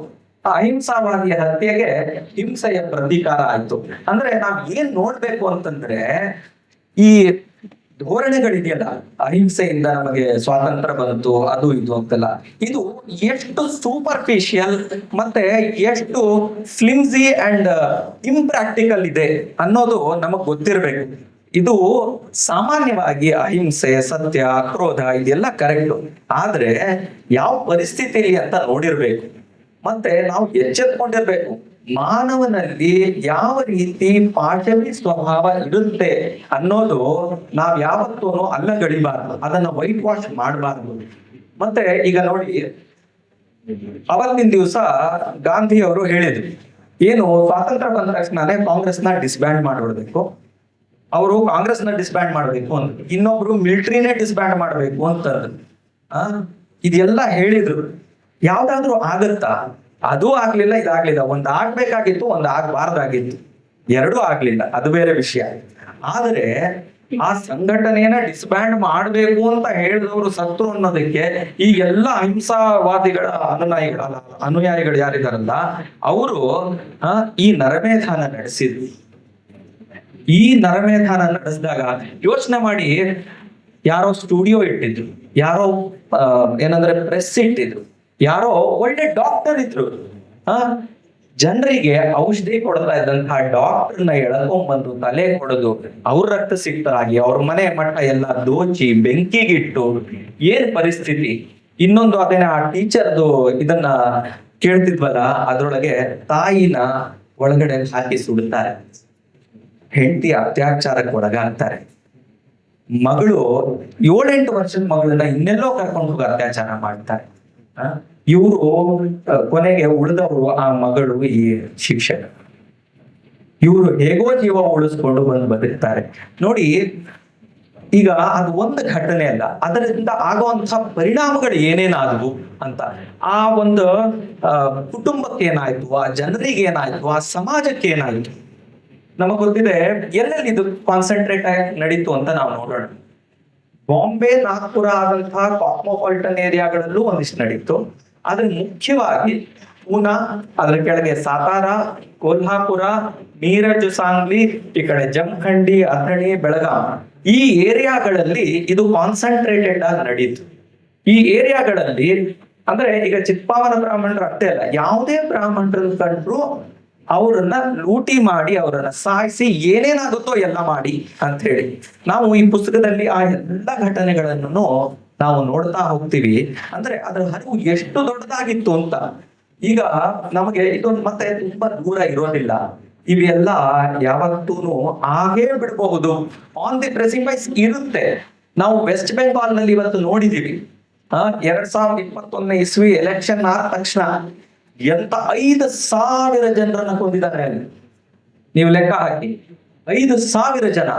Speaker 1: ಆ ಅಹಿಂಸಾವಾದಿಯ ಹತ್ಯೆಗೆ ಹಿಂಸೆಯ ಪ್ರತೀಕಾರ ಆಯ್ತು. ಅಂದ್ರೆ ನಾವ್ ಏನ್ ನೋಡ್ಬೇಕು ಅಂತಂದ್ರೆ, ಈ ಧೋರಣೆಗಳಿದೆಯಲ್ಲ, ಅಹಿಂಸೆಯಿಂದ ನಮಗೆ ಸ್ವಾತಂತ್ರ್ಯ ಬಂತು ಅದು ಇದು ಅಂತೆಲ್ಲ, ಇದು ಎಷ್ಟು ಸೂಪರ್ಫಿಷಿಯಲ್ ಮತ್ತೆ ಎಷ್ಟು ಫ್ಲಿಮ್ಸಿ ಅಂಡ್ ಇಂಪ್ರಾಕ್ಟಿಕಲ್ ಇದೆ ಅನ್ನೋದು ನಮಗ್ ಗೊತ್ತಿರ್ಬೇಕು. ಇದು ಸಾಮಾನ್ಯವಾಗಿ ಅಹಿಂಸೆ, ಸತ್ಯ, ಕ್ರೋಧ ಇದೆಲ್ಲ ಕರೆಕ್ಟ್, ಆದ್ರೆ ಯಾವ ಪರಿಸ್ಥಿತಿಯಲ್ಲಿ ಅಂತ ನೋಡಿರ್ಬೇಕು. ಮತ್ತೆ ನಾವು ಎಚ್ಚೆತ್ಕೊಂಡಿರ್ಬೇಕು. ಮಾನವನಲ್ಲಿ ಯಾವ ರೀತಿ ಪಾಶವಿ ಸ್ವಭಾವ ಇರುತ್ತೆ ಅನ್ನೋದು ನಾವ್ ಯಾವತ್ತೂ ಅಲ್ಲಗಡಿಬಾರ್ದು, ಅದನ್ನ ವೈಟ್ ವಾಶ್ ಮಾಡಬಾರ್ದು. ಮತ್ತೆ ಈಗ ನೋಡಿ, ಅವತ್ತಿನ ದಿವಸ ಗಾಂಧಿ ಅವರು ಹೇಳಿದ್ರು, ಏನು ಸ್ವಾತಂತ್ರ್ಯ ಬಂದ ತಕ್ಷಣನೇ ಕಾಂಗ್ರೆಸ್ನ ಡಿಸ್ಬ್ಯಾಂಡ್ ಮಾಡ್ಬಿಡ್ಬೇಕು, ಅವರು ಕಾಂಗ್ರೆಸ್ನ ಡಿಸ್ಬ್ಯಾಂಡ್ ಮಾಡ್ಬೇಕು ಅಂತ, ಇನ್ನೊಬ್ರು ಮಿಲಿಟರಿನೇ ಡಿಸ್ಬ್ಯಾಂಡ್ ಮಾಡ್ಬೇಕು ಅಂತಂದ್ರು. ಇದೆಲ್ಲ ಹೇಳಿದ್ರು. ಯಾವ್ದಾದ್ರು ಆಗತ್ತಾ? ಅದೂ ಆಗ್ಲಿಲ್ಲ, ಇದಾಗ್ಲಿಲ್ಲ. ಒಂದ್ ಆಗ್ಬೇಕಾಗಿತ್ತು, ಒಂದ್ ಆಗ್ಬಾರ್ದಾಗಿತ್ತು, ಎರಡೂ ಆಗ್ಲಿಲ್ಲ, ಅದು ಬೇರೆ ವಿಷಯ. ಆದ್ರೆ ಆ ಸಂಘಟನೆಯನ್ನ ಡಿಸ್ಬ್ಯಾಂಡ್ ಮಾಡ್ಬೇಕು ಅಂತ ಹೇಳಿದವರು ಸತ್ರು ಅನ್ನೋದಕ್ಕೆ ಈ ಎಲ್ಲ ಅಹಿಂಸಾವಾದಿಗಳ ಅನುಯಾಯಿಗಳು ಯಾರಿದಾರಲ್ಲ ಅವರು ಈ ನರಮೇಧಾನ ನಡೆಸಿದ್ರು. ಈ ನರಮೇಧಾನ ನಡೆಸಿದಾಗ ಯೋಚನೆ ಮಾಡಿ, ಯಾರೋ ಸ್ಟುಡಿಯೋ ಇಟ್ಟಿದ್ರು, ಯಾರೋ ಏನಂದ್ರೆ ಪ್ರೆಸ್ ಇಟ್ಟಿದ್ರು, ಯಾರೋ ಒಳ್ಳೆ ಡಾಕ್ಟರ್ ಇದ್ರು, ಜನರಿಗೆ ಔಷಧಿ ಕೊಡ್ತಾ ಇದ್ದಂತಹ ಡಾಕ್ಟರ್ನ ಎಳ್ಕೊಂಡ್ಬಂದು ತಲೆ ಕೊಡೋದು, ಅವ್ರ ರಕ್ತ ಸಿಕ್ತರಾಗಿ ಅವ್ರ ಮನೆ ಮಠ ಎಲ್ಲ ದೋಚಿ ಬೆಂಕಿಗಿಟ್ಟು ಏನ್ ಪರಿಸ್ಥಿತಿ. ಇನ್ನೊಂದು ಅದೇನ ಆ ಟೀಚರ್ದು ಇದನ್ನ ಕೇಳ್ತಿದ್ವಲ್ಲ, ಅದ್ರೊಳಗೆ ತಾಯಿನ ಒಳಗಡೆ ಹಾಕಿ ಸುಡುತ್ತಾರೆ, ಹೆಂಡತಿ ಅತ್ಯಾಚಾರಕ್ಕೆ ಒಳಗಾಗ್ತಾರೆ, ಮಗಳು 7-8 ವರ್ಷದ ಮಗಳನ್ನ ಇನ್ನೆಲ್ಲೋ ಕರ್ಕೊಂಡು ಹೋಗಿ ಅತ್ಯಾಚಾರ ಮಾಡ್ತಾರೆ. ಇವರು ಕೊನೆಗೆ ಉಳಿದವರು ಆ ಮಗಳು ಈ ಶಿಕ್ಷಕ, ಇವರು ಹೇಗೋ ಜೀವ ಉಳಿಸ್ಕೊಂಡು ಬಂದು ಬದುಕ್ತಾರೆ. ನೋಡಿ, ಈಗ ಅದು ಒಂದು ಘಟನೆ ಅಲ್ಲ, ಅದರಿಂದ ಆಗುವಂತಹ ಪರಿಣಾಮಗಳು ಏನೇನಾದವು ಅಂತ. ಆ ಒಂದು ಕುಟುಂಬಕ್ಕೆ ಏನಾಯ್ತು, ಆ ಜನರಿಗೆ ಏನಾಯ್ತು, ಆ ಸಮಾಜಕ್ಕೆ ಏನಾಯ್ತು ನಮಗ್ ಗೊತ್ತಿದೆ. ಎಲ್ಲೆಲ್ಲಿ ಇದು ಕಾನ್ಸಂಟ್ರೇಟ್ ಆಗಿ ನಡೀತು ಅಂತ ನಾವು ನೋಡೋಣ. ಬಾಂಬೆ, ನಾಗ್ಪುರ ಆದಂತಹ ಕಾಸ್ಮೋಪಾಲಿಟನ್ ಏರಿಯಾಗಳಲ್ಲೂ ಒಂದಿಷ್ಟು ನಡೀತು. ಆದ್ರೆ ಮುಖ್ಯವಾಗಿ ಪೂನಾ, ಅದ್ರ ಕೆಳಗೆ ಸಾತಾರ, ಕೊಲ್ಹಾಪುರ, ಮೀರಜ್, ಸಾಂಗ್ಲಿ, ಈ ಕಡೆ ಜಮಖಂಡಿ, ಅಥಣಿ, ಬೆಳಗಾಂ, ಈ ಏರಿಯಾಗಳಲ್ಲಿ ಇದು ಕಾನ್ಸಂಟ್ರೇಟೆಡ್ ಆಗಿ ನಡೀತು. ಈ ಏರಿಯಾಗಳಲ್ಲಿ ಅಂದ್ರೆ ಈಗ ಚಿತ್ಪಾವನ ಬ್ರಾಹ್ಮಣರು ಅಷ್ಟೇ ಅಲ್ಲ, ಯಾವುದೇ ಬ್ರಾಹ್ಮಣರನ್ನು ಕಂಡ್ರು ಅವರನ್ನ ಲೂಟಿ ಮಾಡಿ, ಅವರನ್ನ ಸಾಯಿಸಿ, ಏನೇನಾಗುತ್ತೋ ಎಲ್ಲ ಮಾಡಿ ಅಂತ ಹೇಳಿ ನಾವು ಈ ಪುಸ್ತಕದಲ್ಲಿ ಆ ಎಲ್ಲ ಘಟನೆಗಳನ್ನು ನಾವು ನೋಡ್ತಾ ಹೋಗ್ತೀವಿ. ಅಂದ್ರೆ ಅದರ ಹರಿವು ಎಷ್ಟು ದೊಡ್ಡದಾಗಿತ್ತು ಅಂತ. ಈಗ ನಮಗೆ ಇದೊಂದು ಮತ್ತೆ ತುಂಬಾ ದೂರ ಇರೋದಿಲ್ಲ, ಇವೆಲ್ಲ ಯಾವತ್ತೂ ಆಗೇ ಬಿಡಬಹುದು, ಆನ್ ದಿ ಪ್ರೆಸಿಂಗ್ ವೈಸ್ ಇರುತ್ತೆ. ನಾವು ವೆಸ್ಟ್ ಬೆಂಗಾಲ್ ನಲ್ಲಿ ಇವತ್ತು ನೋಡಿದೀವಿ, 2021 ಇಸ್ವಿ ಎಲೆಕ್ಷನ್ ಆದ ತಕ್ಷಣ ಎಂತ 5,000 ಜನರನ್ನ ಕೊಂದಿದ್ದಾರೆ ಅಲ್ಲಿ. ನೀವು ಲೆಕ್ಕ ಹಾಕಿ, 5,000 ಜನ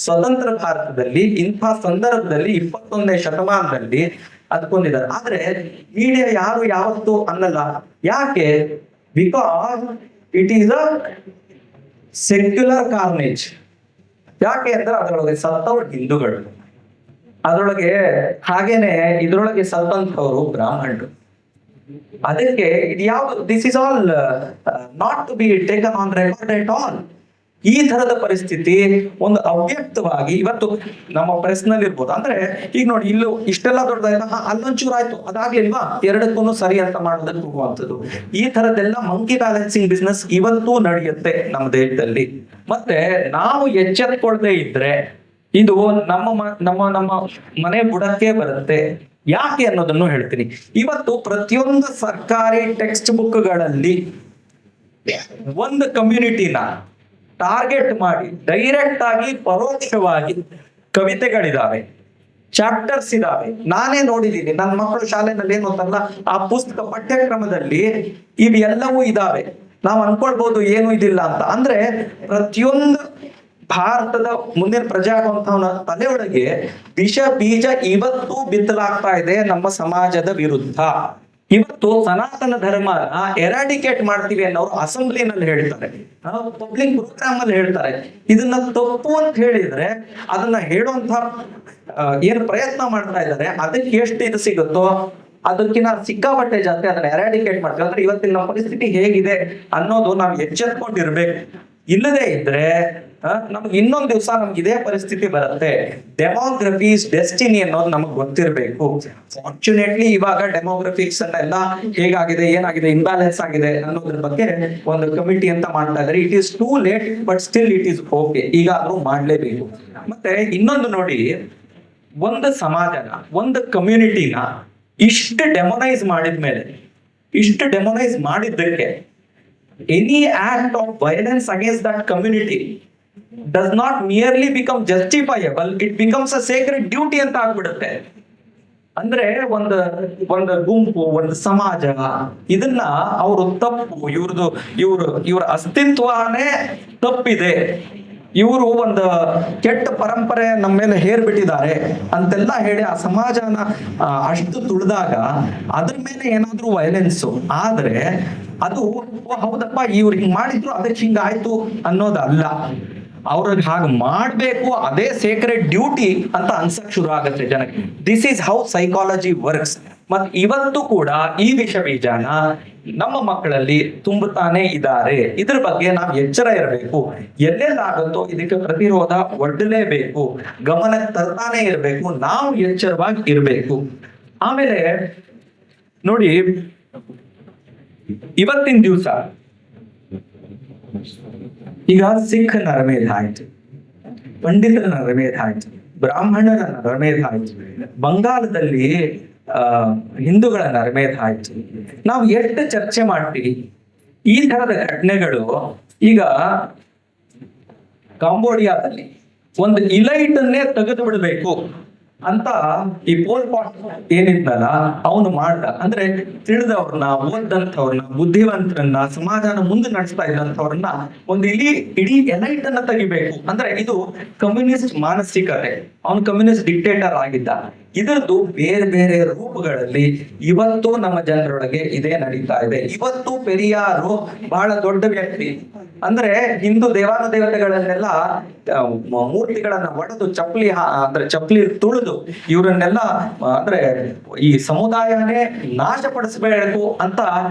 Speaker 1: ಸ್ವತಂತ್ರ ಭಾರತದಲ್ಲಿ, ಇಂಥ ಸಂದರ್ಭದಲ್ಲಿ 21ನೇ ಶತಮಾನದಲ್ಲಿ ಅದು ಕೊಂದಿದ್ದಾರೆ. ಆದ್ರೆ ಮೀಡಿಯಾ ಯಾರು ಯಾವತ್ತೂ ಅನ್ನಲ್ಲ. ಯಾಕೆ? Because it is a secular carnage. ಯಾಕೆ ಅಂದ್ರೆ ಅದರೊಳಗೆ ಸತ್ತವರು ಹಿಂದೂಗಳು, ಅದರೊಳಗೆ ಹಾಗೇನೆ ಇದ್ರೊಳಗೆ ಸತ್ತಂತವರು ಬ್ರಾಹ್ಮಣರು. ಅದಕ್ಕೆ ಇದು ಯಾವ್ದು, this is all not to be taken on record at all. ಈ ತರದ ಪರಿಸ್ಥಿತಿ ಒಂದು ಅವ್ಯಕ್ತವಾಗಿ ಇವತ್ತು ನಮ್ಮ ಪ್ರೆಸ್ ನಲ್ಲಿ ಇರ್ಬೋದು. ಅಂದ್ರೆ ಈಗ ನೋಡಿ, ಇಲ್ಲೂ ಇಷ್ಟೆಲ್ಲ ದೊಡ್ಡದಾಯ್ತಾ, ಅಲ್ಲೊಂಚೂರು ಆಯ್ತು, ಅದಾಗ್ಲಿಲ್ವಾ, ಎರಡಕ್ಕೂ ಸರಿ ಅಂತ ಮಾಡೋದಕ್ಕೆ ಹೋಗುವಂಥದ್ದು. ಈ ತರದೆಲ್ಲ ಮಂಕಿ ಬ್ಯಾಲೆನ್ಸಿಂಗ್ ಬಿಸ್ನೆಸ್ ಇವತ್ತೂ ನಡೆಯುತ್ತೆ ನಮ್ಮ ದೇಶದಲ್ಲಿ. ಮತ್ತೆ ನಾವು ಎಚ್ಚೆತ್ತುಕೊಳ್ಳದೆ ಇದ್ರೆ ಇದು ನಮ್ಮ ಮನೆ ಬುಡಕ್ಕೆ ಬರುತ್ತೆ. ಯಾಕೆ ಅನ್ನೋದನ್ನು ಹೇಳ್ತೀನಿ. ಇವತ್ತು ಪ್ರತಿಯೊಂದು ಸರ್ಕಾರಿ ಟೆಕ್ಸ್ಟ್ ಬುಕ್ಗಳಲ್ಲಿ ಒಂದು ಕಮ್ಯುನಿಟಿನ ಟಾರ್ಗೆಟ್ ಮಾಡಿ ಡೈರೆಕ್ಟ್ ಆಗಿ ಪರೋಕ್ಷವಾಗಿ ಕವಿತೆಗಳಿದಾವೆ, ಚಾಪ್ಟರ್ಸ್ ಇದಾವೆ. ನಾನೇ ನೋಡಿದ್ದೀನಿ, ನನ್ನ ಮಕ್ಕಳು ಶಾಲೆನಲ್ಲಿ ಏನು ಅಂತಲ್ಲ, ಆ ಪುಸ್ತಕ ಪಠ್ಯಕ್ರಮದಲ್ಲಿ ಇವೆಲ್ಲವೂ ಇದಾವೆ. ನಾವು ಅನ್ಕೊಳ್ಬಹುದು ಏನು ಇದಿಲ್ಲ ಅಂತ. ಅಂದ್ರೆ ಪ್ರತಿಯೊಂದು ಭಾರತದ ಮುಂದಿನ ಪ್ರಜೆ ಆಗುವಂತವನ ತಲೆಯೊಳಗೆ ವಿಷ ಬೀಜ ಇವತ್ತು ಬಿತ್ತಲಾಗ್ತಾ ಇದೆ ನಮ್ಮ ಸಮಾಜದ ವಿರುದ್ಧ. ಇವತ್ತು ಸನಾತನ ಧರ್ಮ ಎರಾಡಿಕೇಟ್ ಮಾಡ್ತೀವಿ ಅನ್ನೋರು ಅಸೆಂಬ್ಲಿನಲ್ಲಿ ಹೇಳ್ತಾರೆ, ಪಬ್ಲಿಕ್ ಪ್ರೋಗ್ರಾಮ್ ಅಲ್ಲಿ ಹೇಳ್ತಾರೆ. ಇದನ್ನ ತಪ್ಪು ಅಂತ ಹೇಳಿದ್ರೆ ಅದನ್ನ ಹೇಳುವಂತ ಏನ್ ಪ್ರಯತ್ನ ಮಾಡ್ತಾ ಇದ್ದಾರೆ, ಅದಕ್ಕೆ ಎಷ್ಟು ಇದು ಸಿಗುತ್ತೋ ಅದಕ್ಕಿಂತ ಸಿಕ್ಕಾಪಟ್ಟೆ ಜಾಸ್ತಿ ಅದನ್ನ ಎರಾಡಿಕೇಟ್ ಮಾಡ್ತೀವಿ. ಅಂದ್ರೆ ಇವತ್ತಿನ ನಮ್ಮ ಪರಿಸ್ಥಿತಿ ಹೇಗಿದೆ ಅನ್ನೋದು ನಾವು ಎಚ್ಚೆತ್ಕೊಂಡಿರ್ಬೇಕು. ಇಲ್ಲದೆ ಇದ್ರೆ ನಮ್ಗೆ ಇನ್ನೊಂದ್ ದಿವಸ ನಮ್ಗೆ ಇದೇ ಪರಿಸ್ಥಿತಿ ಬರುತ್ತೆ. ಡೆಮೋಗ್ರಫೀಸ್ ಡೆಸ್ಟಿನಿ ಅನ್ನೋದು ನಮಗ್ ಗೊತ್ತಿರ್ಬೇಕು. ಫಾರ್ಚುನೇಟ್ಲಿ ಇವಾಗ ಡೆಮೋಗ್ರಫಿಕ್ಸ್ ಎಲ್ಲ ಹೇಗಾಗಿದೆ, ಏನಾಗಿದೆ, ಇನ್ಬ್ಯಾಲೆನ್ಸ್ ಆಗಿದೆ ಅನ್ನೋದ್ರ ಬಗ್ಗೆ ಒಂದು ಕಮಿಟಿ ಅಂತ ಮಾಡ್ತಾ ಇದ್ದಾರೆ. It is too late but still it is okay, ಈಗ ಆದ್ರೂ ಮಾಡ್ಲೇಬೇಕು. ಮತ್ತೆ ಇನ್ನೊಂದು ನೋಡಿ, ಒಂದು ಸಮಾಜನ, ಒಂದು ಕಮ್ಯುನಿಟಿನ ಇಷ್ಟು ಡೆಮೊನೈಸ್ ಮಾಡಿದ್ಮೇಲೆ, ಇಷ್ಟು ಡೆಮೊನೈಸ್ ಮಾಡಿದ್ದಕ್ಕೆ any act of violence against that community does not merely become justifiable, it becomes a sacred duty ಅಂತ ಆಗ್ಬಿಡುತ್ತೆ. ಅಂದ್ರೆ ಒಂದು ಗುಂಪು, ಒಂದು ಸಮಾಜ ಇದನ್ನ ಅವರು ತಪ್ಪು, ಇವ್ರ ಅಸ್ತಿತ್ವನೇ ತಪ್ಪಿದೆ, ಇವರು ಒಂದು ಕೆಟ್ಟ ಪರಂಪರೆ ನಮ್ಮ ಮೇಲೆ ಹೇರ್ಬಿಟ್ಟಿದ್ದಾರೆ ಅಂತೆಲ್ಲ ಹೇಳಿ ಆ ಸಮಾಜನ ಅಷ್ಟು ತುಳಿದಾಗ ಅದ್ರ ಮೇಲೆ ಏನಾದ್ರೂ ವೈಲೆನ್ಸು ಆದ್ರೆ ಅದು ಹೌದಪ್ಪ ಇವ್ರು ಹಿಂಗ್ ಮಾಡಿದ್ರು ಅದಕ್ಕೆ ಹಿಂಗಾಯ್ತು ಅನ್ನೋದಲ್ಲ. ಅವ್ರಿಗೆ ಹಾಗೆ ಮಾಡ್ಬೇಕು, ಅದೇ ಸೇಕ್ರೆಡ್ ಡ್ಯೂಟಿ ಅಂತ ಅನ್ಸಕ್ ಶುರು ಆಗುತ್ತೆ ಜನಕ್ಕೆ. This is how psychology works. ಮತ್ ಇವತ್ತು ಕೂಡ ಈ ವಿಷ ಬೀಜನ ನಮ್ಮ ಮಕ್ಕಳಲ್ಲಿ ತುಂಬುತ್ತಾನೆ ಇದ್ದಾರೆ. ಇದ್ರ ಬಗ್ಗೆ ನಾವು ಎಚ್ಚರ ಇರಬೇಕು. ಎಲ್ಲೆಲ್ಲಾಗುತ್ತೋ ಇದಕ್ಕೆ ಪ್ರತಿರೋಧ ಒಡ್ಡಲೇಬೇಕು, ಗಮನಕ್ಕೆ ತರ್ತಾನೆ ಇರಬೇಕು, ನಾವು ಎಚ್ಚರವಾಗಿ ಇರಬೇಕು. ಆಮೇಲೆ ನೋಡಿ, ಇವತ್ತಿನ ದಿವಸ ಈಗ ಸಿಖ್ ನರಮೇಧ ಆಯ್ತು, ಪಂಡಿತರ ನರಮೇಧ ಆಯ್ತು, ಬ್ರಾಹ್ಮಣರ ನರಮೇಧ ಆಯ್ತು, ಬಂಗಾಳದಲ್ಲಿ ಹಿಂದೂಗಳ ನರಮೇಧ ಆಯ್ತು. ನಾವು ಎಷ್ಟು ಚರ್ಚೆ ಮಾಡ್ತೀವಿ ಈ ತರದ ಘಟನೆಗಳು. ಈಗ ಕಾಂಬೋಡಿಯಾದಲ್ಲಿ ಒಂದು ಇಲೈಟನ್ನೇ ತೆಗೆದು ಬಿಡಬೇಕು ಅಂತ ಈ ಪೋಲ್ ಪಾಟ್ ಏನಿದ್ನಲ್ಲ ಅವನು ಮಾಡ್ದ. ಅಂದ್ರೆ ತಿಳಿದವ್ರನ್ನ, ಓದಂಥವ್ರನ್ನ, ಬುದ್ಧಿವಂತರನ್ನ, ಸಮಾಜನ ಮುಂದೆ ನಡೆಸ್ತಾ ಇದ್ದಂಥವ್ರನ್ನ ಒಂದು ಇಡೀ ಎಲೈಟ್ ಅನ್ನ ತೆಗಿಬೇಕು. ಅಂದ್ರೆ ಇದು ಕಮ್ಯುನಿಸ್ಟ್ ಮಾನಸಿಕತೆ. ಅವನು ಕಮ್ಯುನಿಸ್ಟ್ ಡಿಕ್ಟೇಟರ್ ಆಗಿದ್ದ. ಇದರದ್ದು ಬೇರೆ ಬೇರೆ ರೂಪಗಳಲ್ಲಿ ಇವತ್ತು ನಮ್ಮ ಜನರೊಳಗೆ ಇದೇ ನಡೀತಾ ಇದೆ. ಇವತ್ತು ಪೆರಿಯಾರು ಬಹಳ ದೊಡ್ಡ ವ್ಯಕ್ತಿ. ಅಂದ್ರೆ ಹಿಂದೂ ದೇವಾನುದೇವತೆಗಳನ್ನೆಲ್ಲ ಮೂರ್ತಿಗಳನ್ನ ಒಡೆದು ಚಪ್ಪಲಿ ತುಳಿದು ಇವರನ್ನೆಲ್ಲ ಅಂದ್ರೆ ಈ ಸಮುದಾಯನೇ ನಾಶಪಡಿಸಬೇಕು ಅಂತ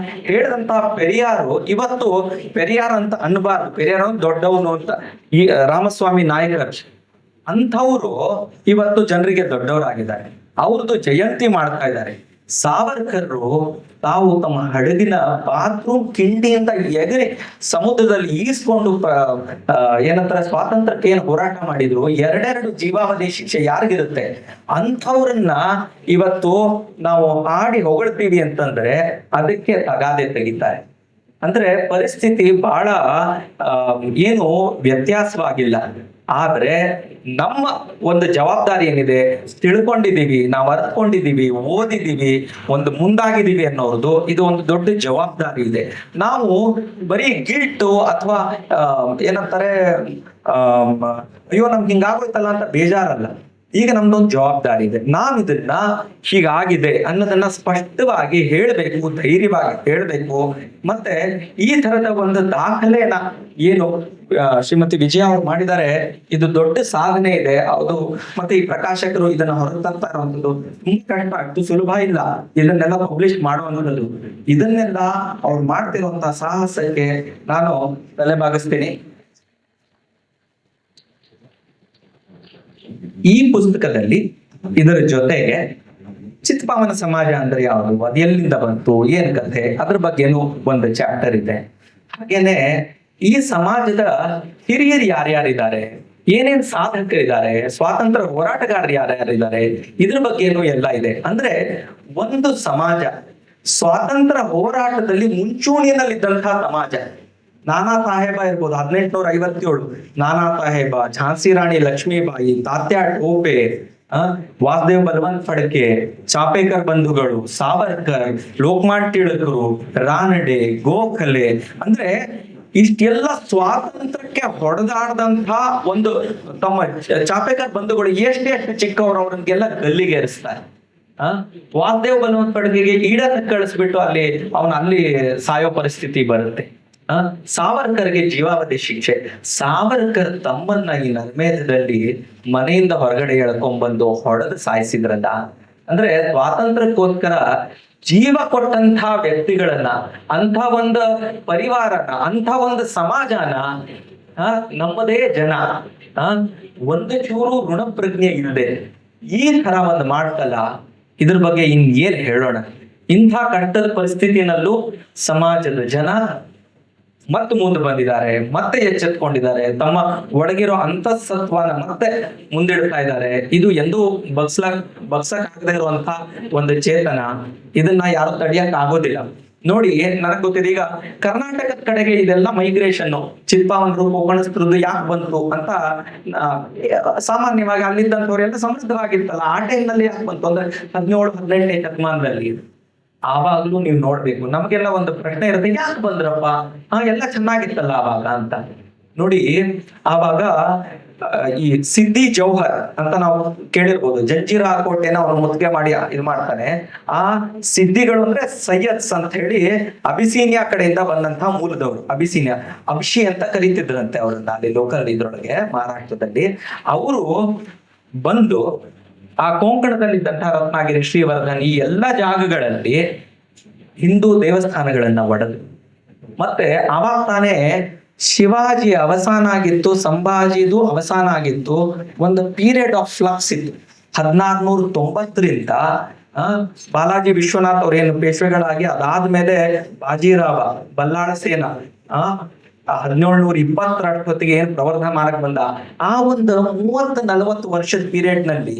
Speaker 1: ಹೇಳಿದಂತ ಪೆರಿಯಾರು ಇವತ್ತು ಪೆರಿಯಾರ್ ಅಂತ ಅನ್ಬಾರ್ದು, ಪೆರಿಯಾರ್ ದೊಡ್ಡವನು ಅಂತ. ಈ ರಾಮಸ್ವಾಮಿ ನಾಯಕರ್ ಅಂಥವ್ರು ಇವತ್ತು ಜನರಿಗೆ ದೊಡ್ಡವರಾಗಿದ್ದಾರೆ. ಅವ್ರದ್ದು ಜಯಂತಿ ಮಾಡ್ತಾ ಇದ್ದಾರೆ. ಸಾವರ್ಕರ್ರು ತಾವು ತಮ್ಮ ಹಡಗಿನ ಬಾತ್ರೂಮ್ ಕಿಂಡಿಯಿಂದ ಎಗರಿ ಸಮುದ್ರದಲ್ಲಿ ಈಸ್ಕೊಂಡು ಏನಂತಾರೆ ಸ್ವಾತಂತ್ರ್ಯಕ್ಕೆ ಏನು ಹೋರಾಟ ಮಾಡಿದ್ರು. 2 ಜೀವಾವಧಿ ಶಿಕ್ಷೆ ಯಾರಿಗಿರುತ್ತೆ? ಅಂಥವ್ರನ್ನ ಇವತ್ತು ನಾವು ಆಡಿ ಹೊಗಳ್ತೀವಿ ಅಂತಂದ್ರೆ ಅದಕ್ಕೆ ತಗಾದೆ ತೆಗಿತಾರೆ. ಅಂದ್ರೆ ಪರಿಸ್ಥಿತಿ ಬಹಳ ಏನು ವ್ಯತ್ಯಾಸವಾಗಿಲ್ಲ. ಆದ್ರೆ ನಮ್ಮ ಒಂದು ಜವಾಬ್ದಾರಿ ಏನಿದೆ, ತಿಳ್ಕೊಂಡಿದೀವಿ, ನಾವು ಅರ್ಥಕೊಂಡಿದೀವಿ, ಓದಿದೀವಿ, ಒಂದು ಮುಂದಾಗಿದ್ದೀವಿ ಅನ್ನೋದು ಇದು ಒಂದು ದೊಡ್ಡ ಜವಾಬ್ದಾರಿ ಇದೆ. ನಾವು ಬರೀ ಗಿಲ್ಟು ಅಥವಾ ಏನಂತಾರೆ ಅಯ್ಯೋ ನಮ್ಗೆ ಹಿಂಗಾಗೋಯ್ತಲ್ಲ ಅಂತ ಬೇಜಾರಲ್ಲ. ಈಗ ನಮ್ದೊಂದು ಜವಾಬ್ದಾರಿ ಇದೆ. ನಾವ್ ಇದನ್ನ ಹೀಗಾಗಿದೆ ಅನ್ನೋದನ್ನ ಸ್ಪಷ್ಟವಾಗಿ ಹೇಳ್ಬೇಕು, ಧೈರ್ಯವಾಗಿ ಹೇಳ್ಬೇಕು. ಮತ್ತೆ ಈ ತರದ ಒಂದು ದಾಖಲೆನ ಏನು ಶ್ರೀಮತಿ ವಿಜಯ ಅವ್ರು ಮಾಡಿದ್ದಾರೆ, ಇದು ದೊಡ್ಡ ಸಾಧನೆ ಇದೆ. ಅದು ಮತ್ತೆ ಈ ಪ್ರಕಾಶಕರು ಇದನ್ನ ಹೊರತರ್ತಾ ಇರುವಂತದ್ದು ತುಂಬಾ ಕಷ್ಟ, ಅಷ್ಟು ಸುಲಭ ಇಲ್ಲ ಇದನ್ನೆಲ್ಲ ಪಬ್ಲಿಷ್ ಮಾಡುವಂಥದ್ದು. ಇದನ್ನೆಲ್ಲ ಅವ್ರು ಮಾಡ್ತಿರುವಂತಹ ಸಾಹಸಕ್ಕೆ ನಾನು ತಲೆ ಬಾಗಿಸ್ತೀನಿ. ಈ ಪುಸ್ತಕದಲ್ಲಿ ಇದರ ಜೊತೆಗೆ ಚಿತ್ಪಾವನ ಸಮಾಜ ಅಂದ್ರೆ ಯಾವುದು, ಅದು ಎಲ್ಲಿಂದ ಬಂತು, ಏನ್ ಕಥೆ, ಅದ್ರ ಬಗ್ಗೆನೂ ಒಂದು ಚಾಪ್ಟರ್ ಇದೆ. ಹಾಗೇನೆ ಈ ಸಮಾಜದ ಹಿರಿಯರು ಯಾರ್ಯಾರಿದ್ದಾರೆ, ಏನೇನ್ ಸಾಧಕರಿದ್ದಾರೆ, ಸ್ವಾತಂತ್ರ್ಯ ಹೋರಾಟಗಾರರು ಯಾರ್ಯಾರಿದ್ದಾರೆ, ಇದ್ರ ಬಗ್ಗೆನೂ ಎಲ್ಲ ಇದೆ. ಅಂದ್ರೆ ಒಂದು ಸಮಾಜ ಸ್ವಾತಂತ್ರ್ಯ ಹೋರಾಟದಲ್ಲಿ ಮುಂಚೂಣಿಯಲ್ಲಿದ್ದಂತಹ ಸಮಾಜ. ನಾನಾ ಸಾಹೇಬ ಇರ್ಬೋದು 1857, ನಾನಾ ಸಾಹೇಬ, ಝಾನ್ಸಿ ರಾಣಿ ಲಕ್ಷ್ಮೀಬಾಯಿ, ತಾತ್ಯಾ ಟೋಪೆ, ವಾಸುದೇವ್ ಬಲವಂತ್ ಫಡ್ಕೆ, ಚಾಪೇಕರ್ ಬಂಧುಗಳು, ಸಾವರ್ಕರ್, ಲೋಕಮಾನ್ಯ ತಿಳಕರು, ರಾನಡೆ, ಗೋಖಲೆ, ಅಂದ್ರೆ ಇಷ್ಟೆಲ್ಲ ಸ್ವಾತಂತ್ರ್ಯಕ್ಕೆ ಹೊಡೆದಾಡದಂತ ಒಂದು ತಮ್ಮ ಚಾಪೇಕರ್ ಬಂಧುಗಳು ಎಷ್ಟು ಚಿಕ್ಕವರು, ಅವ್ರನ್ನೆಲ್ಲ ಗಲ್ಲಿಗೇರಿಸ್ತಾರೆ. ವಾಸುದೇವ್ ಬಲವಂತ್ ಫಡ್ಕೆಗೆ ಈಡನ್ನ ಕಳಿಸ್ಬಿಟ್ಟು ಅಲ್ಲಿ ಸಾಯೋ ಪರಿಸ್ಥಿತಿ ಬರುತ್ತೆ. ಸಾವರ್ಕರ್ಗೆ ಜೀವಾವಧಿ ಶಿಕ್ಷೆ. ಸಾವರ್ಕರ್ ತಮ್ಮನ್ನ ಈ ನರ್ಮೇಧದಲ್ಲಿ ಮನೆಯಿಂದ ಹೊರಗಡೆ ಎಳ್ಕೊಂಡ್ಬಂದು ಹೊಡೆದು ಸಾಯಿಸಿದ್ರಲ್ಲ. ಅಂದ್ರೆ ಸ್ವಾತಂತ್ರ್ಯಕ್ಕೋಸ್ಕರ ಜೀವ ಕೊಟ್ಟಂತ ವ್ಯಕ್ತಿಗಳನ್ನ, ಅಂಥ ಒಂದು ಪರಿವಾರನ, ಅಂಥ ಒಂದು ಸಮಾಜನ ನಮ್ಮದೇ ಜನ ಒಂದು ಚೂರು ಋಣಪ್ರಜ್ಞೆ ಇಲ್ಲದೆ ಈ ತರ ಒಂದು ಮಾಡ್ತಲ್ಲ, ಇದ್ರ ಬಗ್ಗೆ ಏನ್ ಹೇಳೋಣ. ಇಂಥ ಕಷ್ಟದ ಪರಿಸ್ಥಿತಿನಲ್ಲೂ ಸಮಾಜದ ಜನ ಮತ್ತೆ ಮುಂದೆ ಬಂದಿದ್ದಾರೆ, ಮತ್ತೆ ಎಚ್ಚೆತ್ಕೊಂಡಿದ್ದಾರೆ, ತಮ್ಮ ಒಳಗಿರೋ ಅಂತಃಸತ್ವನ ಮತ್ತೆ ಮುಂದಿಡ್ತಾ ಇದ್ದಾರೆ. ಇದು ಎಂದೂ ಬಗ್ಸಕ್ ಆಗದೆ ಇರುವಂತ ಒಂದು ಚೇತನ. ಇದನ್ನ ಯಾರು ತಡೆಯಕ್ ಆಗೋದಿಲ್ಲ. ನೋಡಿ ನನಗ್ ಗೊತ್ತಿದೆ, ಈಗ ಕರ್ನಾಟಕದ ಕಡೆಗೆ ಇದೆಲ್ಲ ಮೈಗ್ರೇಷನ್, ಚಿಲ್ಪಾವನ್ರು ಕೊಂಕಣಿಸ್ರದ್ದು ಯಾಕೆ ಬಂತು ಅಂತ ಆ, ಸಾಮಾನ್ಯವಾಗಿ ಅಲ್ಲಿದ್ದಂಥವ್ರೆಲ್ಲ ಸಮೃದ್ಧವಾಗಿರ್ತಲ್ಲ, ಆ ಟೈಮ್ನಲ್ಲಿ ಯಾಕೆ ಬಂತು ಅಂದ್ರೆ 17-18ನೇ ಶತಮಾನದಲ್ಲಿ. ಆವಾಗ್ಲೂ ನೀವು ನೋಡ್ಬೇಕು, ನಮಗೆಲ್ಲ ಒಂದು ಪ್ರಶ್ನೆ ಇರುತ್ತೆ, ಯಾಕೆ ಬಂದ್ರಪ್ಪ, ಎಲ್ಲ ಚೆನ್ನಾಗಿತ್ತಲ್ಲ ಆವಾಗ ಅಂತ. ನೋಡಿ ಆವಾಗ ಈ ಸಿದ್ದಿ ಜೌಹರ್ ಅಂತ ನಾವು ಕೇಳಿರ್ಬೋದು, ಜಂಜೀರಾ ಕೋಟೆನ ಅವ್ರು ಮುತ್ತಿಗೆ ಮಾಡಿ ಇದು ಮಾಡ್ತಾನೆ. ಆ ಸಿದ್ದಿಗಳು ಅಂದ್ರೆ ಸೈಯದ್ಸ್ ಅಂತ ಹೇಳಿ ಅಬಿಸೀನಿಯಾ ಕಡೆಯಿಂದ ಬಂದಂತಹ ಮೂಲದವರು, ಅಬಿಸೀನಿಯಾ ಅಬ್ಶಿ ಅಂತ ಕರೀತಿದ್ರಂತೆ ಅವ್ರನ್ನ ಅಲ್ಲಿ ಲೋಕಲ್ ಇದ್ರೊಳಗೆ ಮಹಾರಾಷ್ಟ್ರದಲ್ಲಿ. ಅವರು ಬಂದು ಆ ಕೊಂಕಣದಲ್ಲಿದ್ದಂತಹ ರತ್ನಾಗಿರಿ, ಶ್ರೀವರ್ಧನ್ ಈ ಎಲ್ಲಾ ಜಾಗಗಳಲ್ಲಿ ಹಿಂದೂ ದೇವಸ್ಥಾನಗಳನ್ನ ಒಡೆದು, ಮತ್ತೆ ಅವಾಗ ತಾನೇ ಶಿವಾಜಿ ಅವಸಾನ ಆಗಿತ್ತು, ಸಂಭಾಜಿದು ಅವಸಾನ ಆಗಿತ್ತು, ಒಂದು ಪೀರಿಯಡ್ ಆಫ್ ಫ್ಲಕ್ಸ್ ಇತ್ತು 1690ರಿಂದ. ಬಾಲಾಜಿ ವಿಶ್ವನಾಥ್ ಅವ್ರೇನು ಪೇಶ್ವೆಗಳಾಗಿ ಅದಾದ್ಮೇಲೆ ಬಾಜಿರಾವ, ಬಲ್ಲಾಳ ಸೇನ 1720 ಹೊತ್ತಿಗೆ ಏನ್ ಪ್ರವರ್ಧಮಾನಕ್ಕೆ ಬಂದ, ಆ ಒಂದು 30-40 ವರ್ಷದ ಪೀರಿಯಡ್ ನಲ್ಲಿ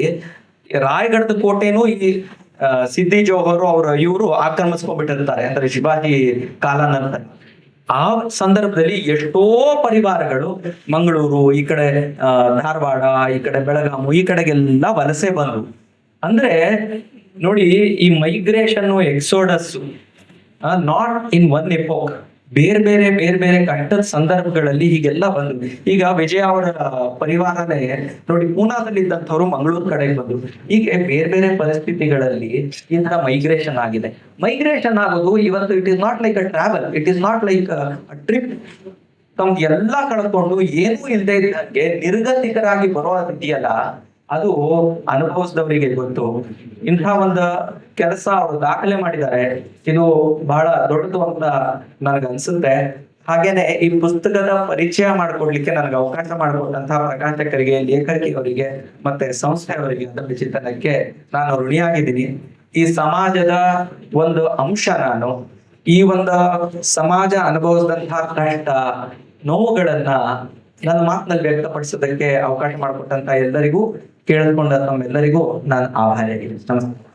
Speaker 1: ರಾಯಗಢದ ಕೋಟೆನೂ ಈ ಸಿದ್ದಿ ಜೌಹರ್ ಇವರು ಆಕ್ರಮಿಸ್ಕೊಂಡ್ಬಿಟ್ಟಿರ್ತಾರೆ, ಅಂದ್ರೆ ಶಿವಾಜಿ ಕಾಲ ನಂತರ. ಆ ಸಂದರ್ಭದಲ್ಲಿ ಎಷ್ಟೋ ಪರಿವಾರಗಳು ಮಂಗಳೂರು, ಈ ಕಡೆ ಧಾರವಾಡ, ಈ ಕಡೆ ಬೆಳಗಾಮು, ಈ ಕಡೆಗೆಲ್ಲ ವಲಸೆ ಬಂದ್ರು. ಅಂದ್ರೆ ನೋಡಿ, ಈ migration, Exodus not in one epoch, ಬೇರೆ ಬೇರೆ ಕಷ್ಟದ ಸಂದರ್ಭಗಳಲ್ಲಿ ಹೀಗೆಲ್ಲ ಬಂದ್ರು. ಈಗ ವಿಜಯ ಅವರ ಪರಿವಾರನೇ ನೋಡಿ, ಪೂನಾದಲ್ಲಿ ಇದ್ದಂಥವ್ರು ಮಂಗಳೂರು ಕಡೆಗೆ ಬಂದ್ರು. ಹೀಗೆ ಬೇರೆ ಪರಿಸ್ಥಿತಿಗಳಲ್ಲಿ ಇಂತಹ ಮೈಗ್ರೇಷನ್ ಆಗಿದೆ. ಮೈಗ್ರೇಷನ್ ಆಗೋದು ಇವತ್ತು it is not like a travel, it is not like a trip. ತಮ್ಗೆ ಎಲ್ಲಾ ಕಳ್ಕೊಂಡು ಏನೂ ಇಲ್ಲದೆ ಇದ್ದಂಗೆ ನಿರ್ಗತಿಕರಾಗಿ ಬರೋದಿದೆಯಲ್ಲ, ಅದು ಅನುಭವಿಸಿದವರಿಗೆ ಗೊತ್ತು. ಇಂಥ ಒಂದು ಕೆಲಸ ಅವರು ದಾಖಲೆ ಮಾಡಿದ್ದಾರೆ, ಇದು ಬಹಳ ದೊಡ್ಡದು ಅಂತ ನನಗೆ ಅನ್ಸುತ್ತೆ. ಹಾಗೇನೆ ಈ ಪುಸ್ತಕದ ಪರಿಚಯ ಮಾಡಿಕೊಡ್ಲಿಕ್ಕೆ ನನಗೆ ಅವಕಾಶ ಮಾಡಿಕೊಟ್ಟಂತಹ ಪ್ರಕಾಶಕರಿಗೆ, ಲೇಖಕಿಯವರಿಗೆ ಮತ್ತೆ ಸಂಸ್ಥೆಯವರಿಗೆ, ಅದರ ಚಿಂತನಕ್ಕೆ ನಾನು ಋಣಿಯಾಗಿದ್ದೀನಿ. ಈ ಸಮಾಜದ ಒಂದು ಅಂಶ ನಾನು, ಈ ಒಂದು ಸಮಾಜ ಅನುಭವಿಸಿದಂತಹ ಕಷ್ಟ ನೋವುಗಳನ್ನ ನನ್ನ ಮಾತಿನಲ್ಲಿ ವ್ಯಕ್ತಪಡಿಸೋದಕ್ಕೆ ಅವಕಾಶ ಮಾಡಿಕೊಟ್ಟಂತ ಎಲ್ಲರಿಗೂ, ಕೇಳಿಕೊಂಡ ತಮ್ಮೆಲ್ಲರಿಗೂ ನಾನು ಆಭಾರಿಯಾಗಿದ್ದೀನಿ. ನಮಸ್ಕಾರ.